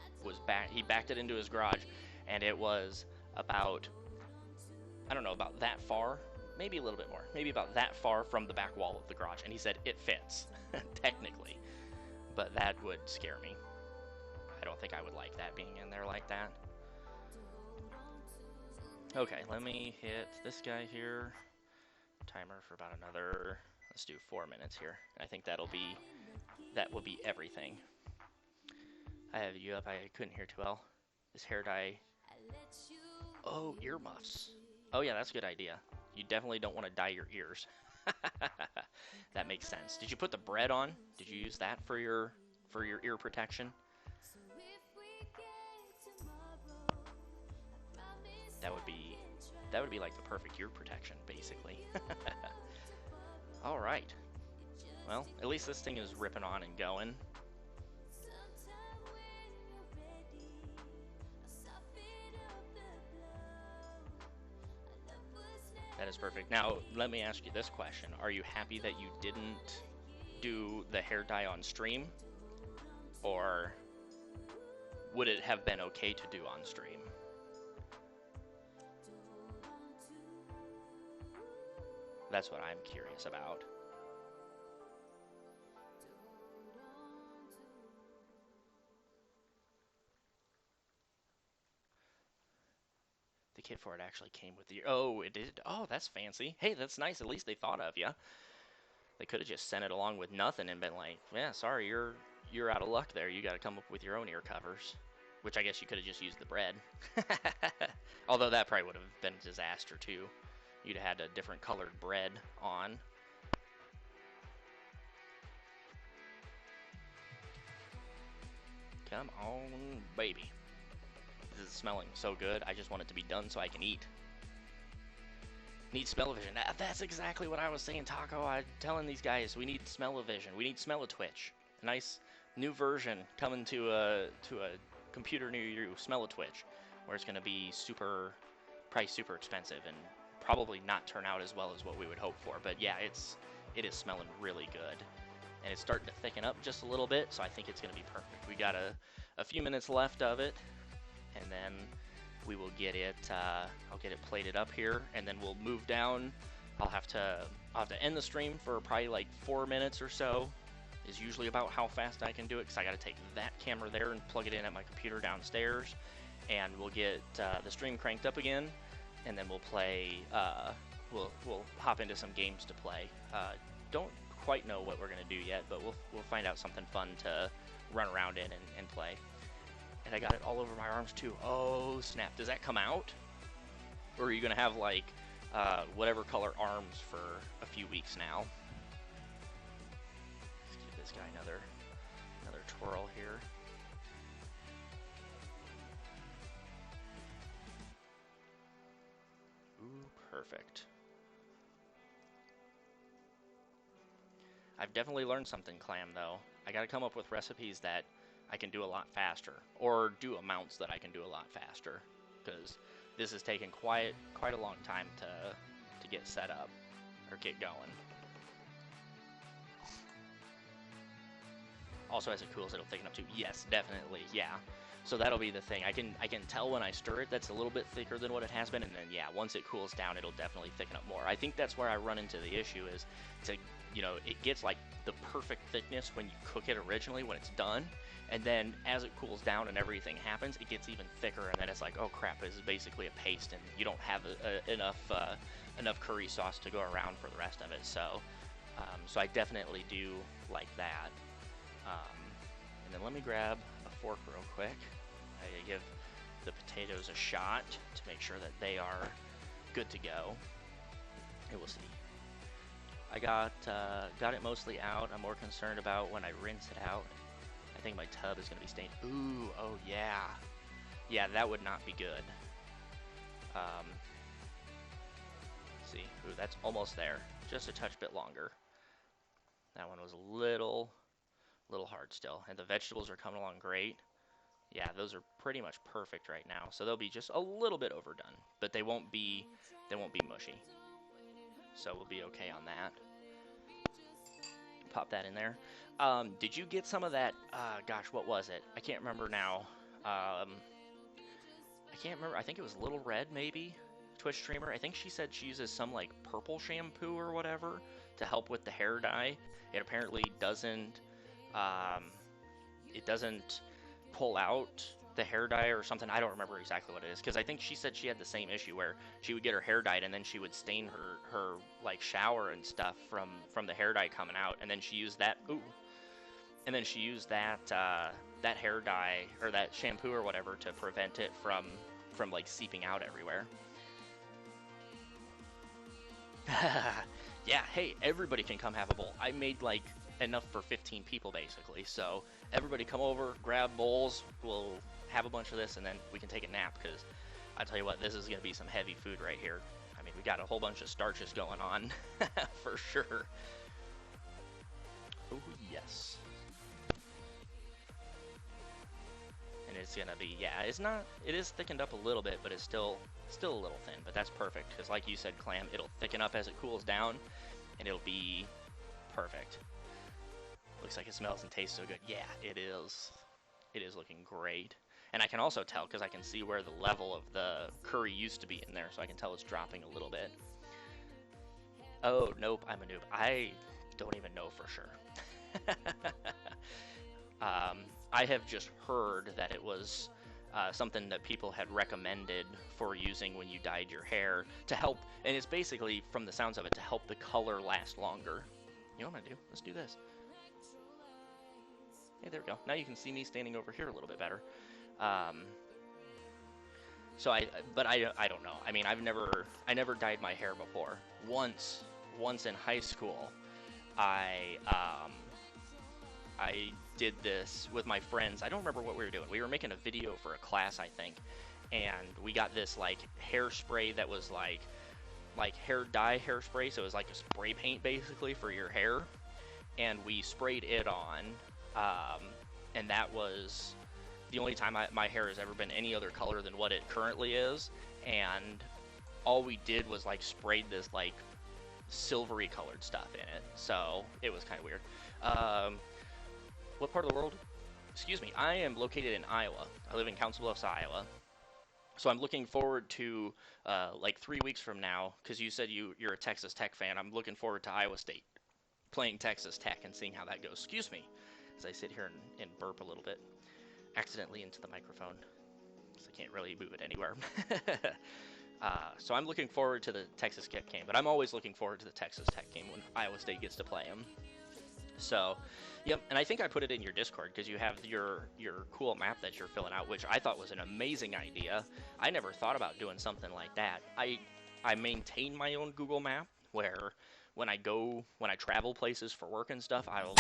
backed it into his garage, and it was about, I don't know, about that far, maybe a little bit more, maybe about that far from the back wall of the garage, and he said it fits, technically, but that would scare me. I don't think I would like that being in there like that. Okay, let me hit this guy here. Timer for about another, let's do 4 minutes here. I think that will be everything. I have you up, I couldn't hear too well. This hair dye. Oh, earmuffs. Oh yeah, that's a good idea. You definitely don't want to dye your ears. That makes sense. Did you put the bread on? Did you use that for your ear protection? That would be like the perfect ear protection, basically. All right. Well, at least this thing is ripping on and going. is perfect. Now, let me ask you this question. Are you happy that you didn't do the hair dye on stream? Or would it have been okay to do on stream? That's what I'm curious about. The kit for it actually came with the... Oh, it did? Oh, that's fancy. Hey, that's nice. At least they thought of you. They could have just sent it along with nothing and been like, yeah, sorry, you're out of luck there. You got to come up with your own ear covers. Which I guess you could have just used the bread. Although that probably would have been a disaster too. You'd have had a different colored bread on. Come on, baby. This is smelling so good. I just want it to be done so I can eat. Need smell-o-vision. That's exactly what I was saying, Taco. I'm telling these guys we need smell-o-vision. We need smell-o-twitch. A nice new version coming to a computer near you, Smell-o-twitch, where it's going to be probably super expensive and probably not turn out as well as what we would hope for. But yeah, it is smelling really good. And it's starting to thicken up just a little bit, so I think it's going to be perfect. We got a few minutes left of it, and then we will get it, I'll get it plated up here, and then we'll move down. I'll have to end the stream for probably like 4 minutes or so, is usually about how fast I can do it, because I got to take that camera there and plug it in at my computer downstairs, and we'll get the stream cranked up again, and then we'll play, we'll hop into some games to play. Don't quite know what we're going to do yet, but we'll find out something fun to run around in and play. And I got it all over my arms too. Oh snap, does that come out? Or are you going to have like whatever color arms for a few weeks now? Let's give this guy another twirl here. Ooh, perfect. I've definitely learned something, Clam, though. I gotta come up with recipes that I can do a lot faster, or do amounts that I can do a lot faster, because this has taken quite a long time to get set up, or get going. Also, as it cools, it'll thicken up too. Yes, definitely, yeah. So that'll be the thing. I can tell when I stir it that's a little bit thicker than what it has been, and then yeah, once it cools down, it'll definitely thicken up more. I think that's where I run into the issue is it gets like the perfect thickness when you cook it originally when it's done, and then as it cools down and everything happens, it gets even thicker, and then it's like, oh crap, this is basically a paste, and you don't have enough curry sauce to go around for the rest of it. So I definitely do like that. And then let me grab a fork real quick. I give the potatoes a shot to make sure that they are good to go. And we'll see. I got it mostly out. I'm more concerned about when I rinse it out. I think my tub is going to be stained. Ooh, oh yeah. Yeah, that would not be good. Let's see. Ooh, that's almost there. Just a touch bit longer. That one was a little hard still. And the vegetables are coming along great. Yeah, those are pretty much perfect right now. So they'll be just a little bit overdone, but they won't be mushy. So we'll be okay on that. Pop that in there. Did you get some of that? Gosh, what was it? I can't remember now. I can't remember. I think it was Little Red, maybe. Twitch streamer. I think she said she uses some like purple shampoo or whatever to help with the hair dye. It apparently doesn't. It doesn't pull out the hair dye or something. I don't remember exactly what it is, because I think she said she had the same issue where she would get her hair dyed and then she would stain her like shower and stuff from the hair dye coming out, and then she used that that hair dye or that shampoo or whatever to prevent it from like seeping out everywhere. Yeah, hey, everybody can come have a bowl. I made like enough for 15 people basically, so everybody come over, grab bowls, we'll have a bunch of this, and then we can take a nap, because I tell you what, this is going to be some heavy food right here. I mean, we got a whole bunch of starches going on for sure. Oh yes. And it's gonna be, yeah, it is thickened up a little bit, but it's still a little thin, but that's perfect, because like you said, Clam, it'll thicken up as it cools down, and it'll be perfect. Looks like it smells and tastes so good. Yeah, it is. It is looking great. And I can also tell, because I can see where the level of the curry used to be in there, so I can tell it's dropping a little bit. Oh, nope, I'm a noob. I don't even know for sure. I have just heard that it was something that people had recommended for using when you dyed your hair to help, and it's basically, from the sounds of it, to help the color last longer. You know what I'm gonna do? Let's do this. Hey, there we go. Now you can see me standing over here a little bit better. But I don't know. I mean, I never dyed my hair before. Once in high school, I did this with my friends. I don't remember what we were doing. We were making a video for a class, I think, and we got this like hairspray that was like hair dye hairspray, so it was like a spray paint basically for your hair, and we sprayed it on, and that was the only time my hair has ever been any other color than what it currently is, and all we did was like sprayed this like silvery colored stuff in it, so it was kind of weird. What part of the world? Excuse me. I am located in Iowa. I live in Council Bluffs, Iowa. So I'm looking forward to like 3 weeks from now, because you said you're a Texas Tech fan. I'm looking forward to Iowa State playing Texas Tech and seeing how that goes. Excuse me, as I sit here and burp a little bit, accidentally into the microphone, because I can't really move it anywhere. So I'm looking forward to the Texas Tech game, but I'm always looking forward to the Texas Tech game when Iowa State gets to play them. So, yep, and I think I put it in your Discord because you have your cool map that you're filling out, which I thought was an amazing idea. I never thought about doing something like that. I maintain my own Google map where when I travel places for work and stuff, I'll...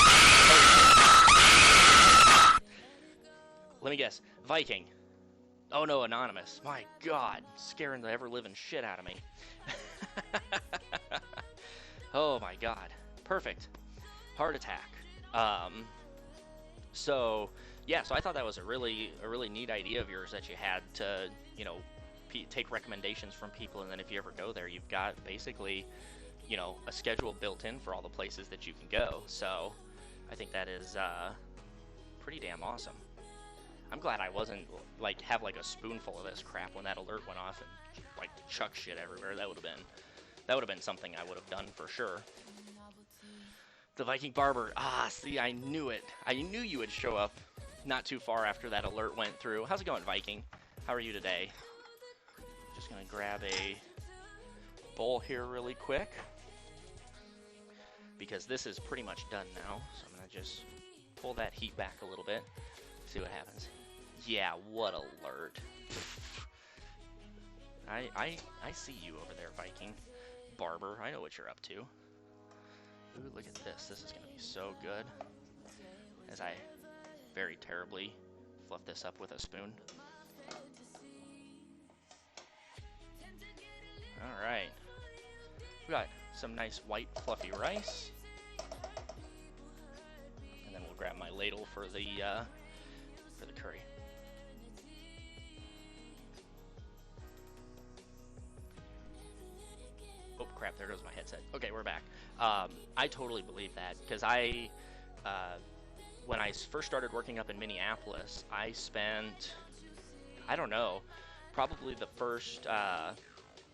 Let me guess. Viking. Oh no, Anonymous. My God, scaring the ever-living shit out of me. Oh my God. Perfect. Heart attack. So yeah, so I thought that was a really neat idea of yours that you had to, you know, take recommendations from people, and then if you ever go there, you've got basically, you know, a schedule built in for all the places that you can go. So I think that is pretty damn awesome. I'm glad I wasn't like have like a spoonful of this crap when that alert went off and like chuck shit everywhere. That would have been something I would have done for sure. The Viking Barber. Ah, see, I knew it. I knew you would show up not too far after that alert went through. How's it going, Viking? How are you today? Just gonna grab a bowl here really quick, because this is pretty much done now. So I'm gonna just pull that heat back a little bit, see what happens. Yeah, what alert. I see you over there, Viking Barber. I know what you're up to. Ooh, look at this. This is going to be so good. As I very terribly fluff this up with a spoon. Alright. We got some nice white fluffy rice. And then we'll grab my ladle for the curry. Oh crap, there goes my headset. Okay, we're back. I totally believe that, because when I first started working up in Minneapolis, I spent, I don't know, probably the first,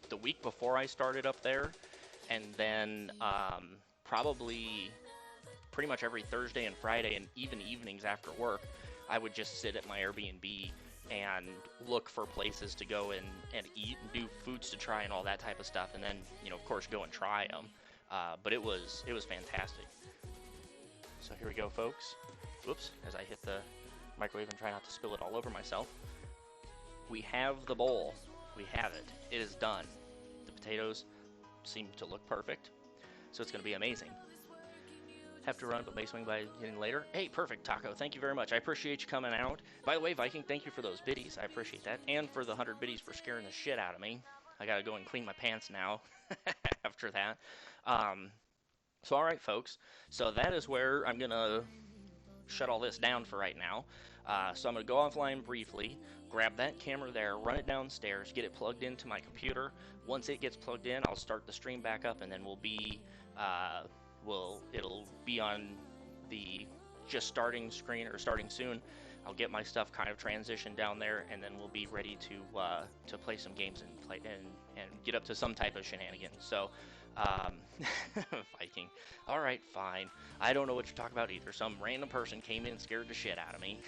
the week before I started up there, and then probably pretty much every Thursday and Friday, and even evenings after work, I would just sit at my Airbnb and look for places to go and eat and do foods to try and all that type of stuff, and then, you know, of course, go and try them. But it was fantastic. So here we go, folks. Whoops, as I hit the microwave and try not to spill it all over myself. We have the bowl. We have it. It is done. The potatoes seem to look perfect, so it's going to be amazing. Have to run, but may swing by getting later. Hey, perfect, Taco. Thank you very much. I appreciate you coming out. By the way, Viking, thank you for those biddies. I appreciate that. And for the 100 biddies for scaring the shit out of me. I gotta go and clean my pants now after that. So, all right, folks. So that is where I'm gonna shut all this down for right now. So I'm going to go offline briefly, grab that camera there, run it downstairs, get it plugged into my computer. Once it gets plugged in, I'll start the stream back up, and then it'll be on the just starting screen, or starting soon. I'll get my stuff kind of transitioned down there, and then we'll be ready to play some games and get up to some type of shenanigans. So, Viking. All right, fine. I don't know what you're talking about either. Some random person came in and scared the shit out of me.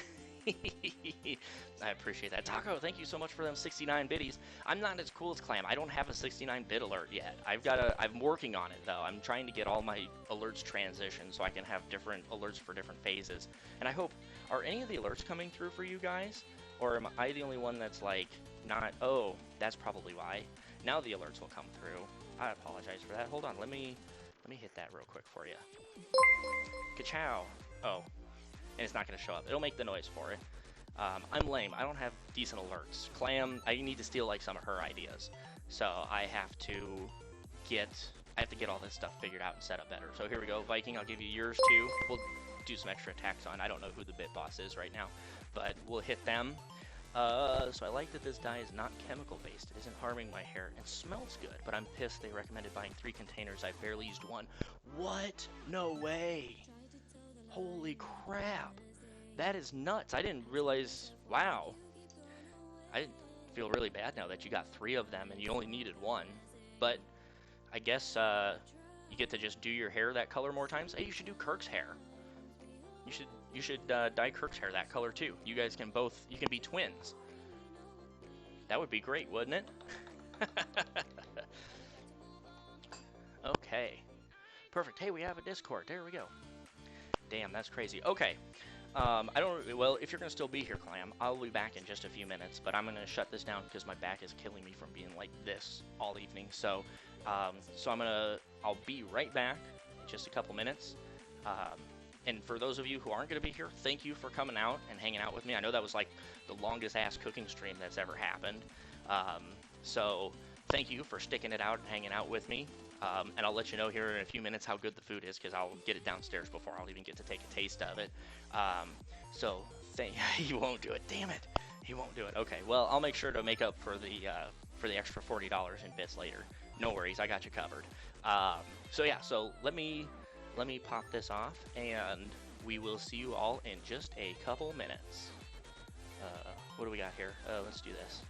I appreciate that. Taco, thank you so much for them 69 biddies. I'm not as cool as Clam. I don't have a 69-bit alert yet. I'm working on it, though. I'm trying to get all my alerts transitioned so I can have different alerts for different phases. And I hope, are any of the alerts coming through for you guys? Or am I the only one that's like, not, oh, that's probably why. Now the alerts will come through. I apologize for that. Hold on, let me hit that real quick for you. Ka-chow. Oh. And it's not going to show up. It'll make the noise for it. I'm lame. I don't have decent alerts. Clam, I need to steal like some of her ideas. So I have to get all this stuff figured out and set up better. So here we go. Viking, I'll give you yours too. We'll do some extra attacks on. I don't know who the bit boss is right now, but we'll hit them. So I like that this dye is not chemical based. It isn't harming my hair and smells good, but I'm pissed they recommended buying 3 containers. I barely used 1. What? No way. Holy crap. That is nuts. I didn't realize. Wow. I feel really bad now that you got 3 of them and you only needed 1. But I guess you get to just do your hair that color more times. Hey, you should do Kirk's hair. You should dye Kirk's hair that color too. You guys can you can be twins. That would be great, wouldn't it? Okay. Perfect. Hey, we have a Discord. There we go. Damn, that's crazy. Okay. Well, if you're going to still be here, Clam, I'll be back in just a few minutes, but I'm going to shut this down because my back is killing me from being like this all evening. So, I'll be right back in just a couple minutes. And for those of you who aren't going to be here, thank you for coming out and hanging out with me. I know that was like the longest ass cooking stream that's ever happened. So thank you for sticking it out and hanging out with me. And I'll let you know here in a few minutes how good the food is, because I'll get it downstairs before I'll even get to take a taste of it. He won't do it. Damn it. He won't do it. Okay, well, I'll make sure to make up for the extra $40 in bits later. No worries, I got you covered. So let me pop this off, and we will see you all in just a couple minutes. What do we got here? Let's do this.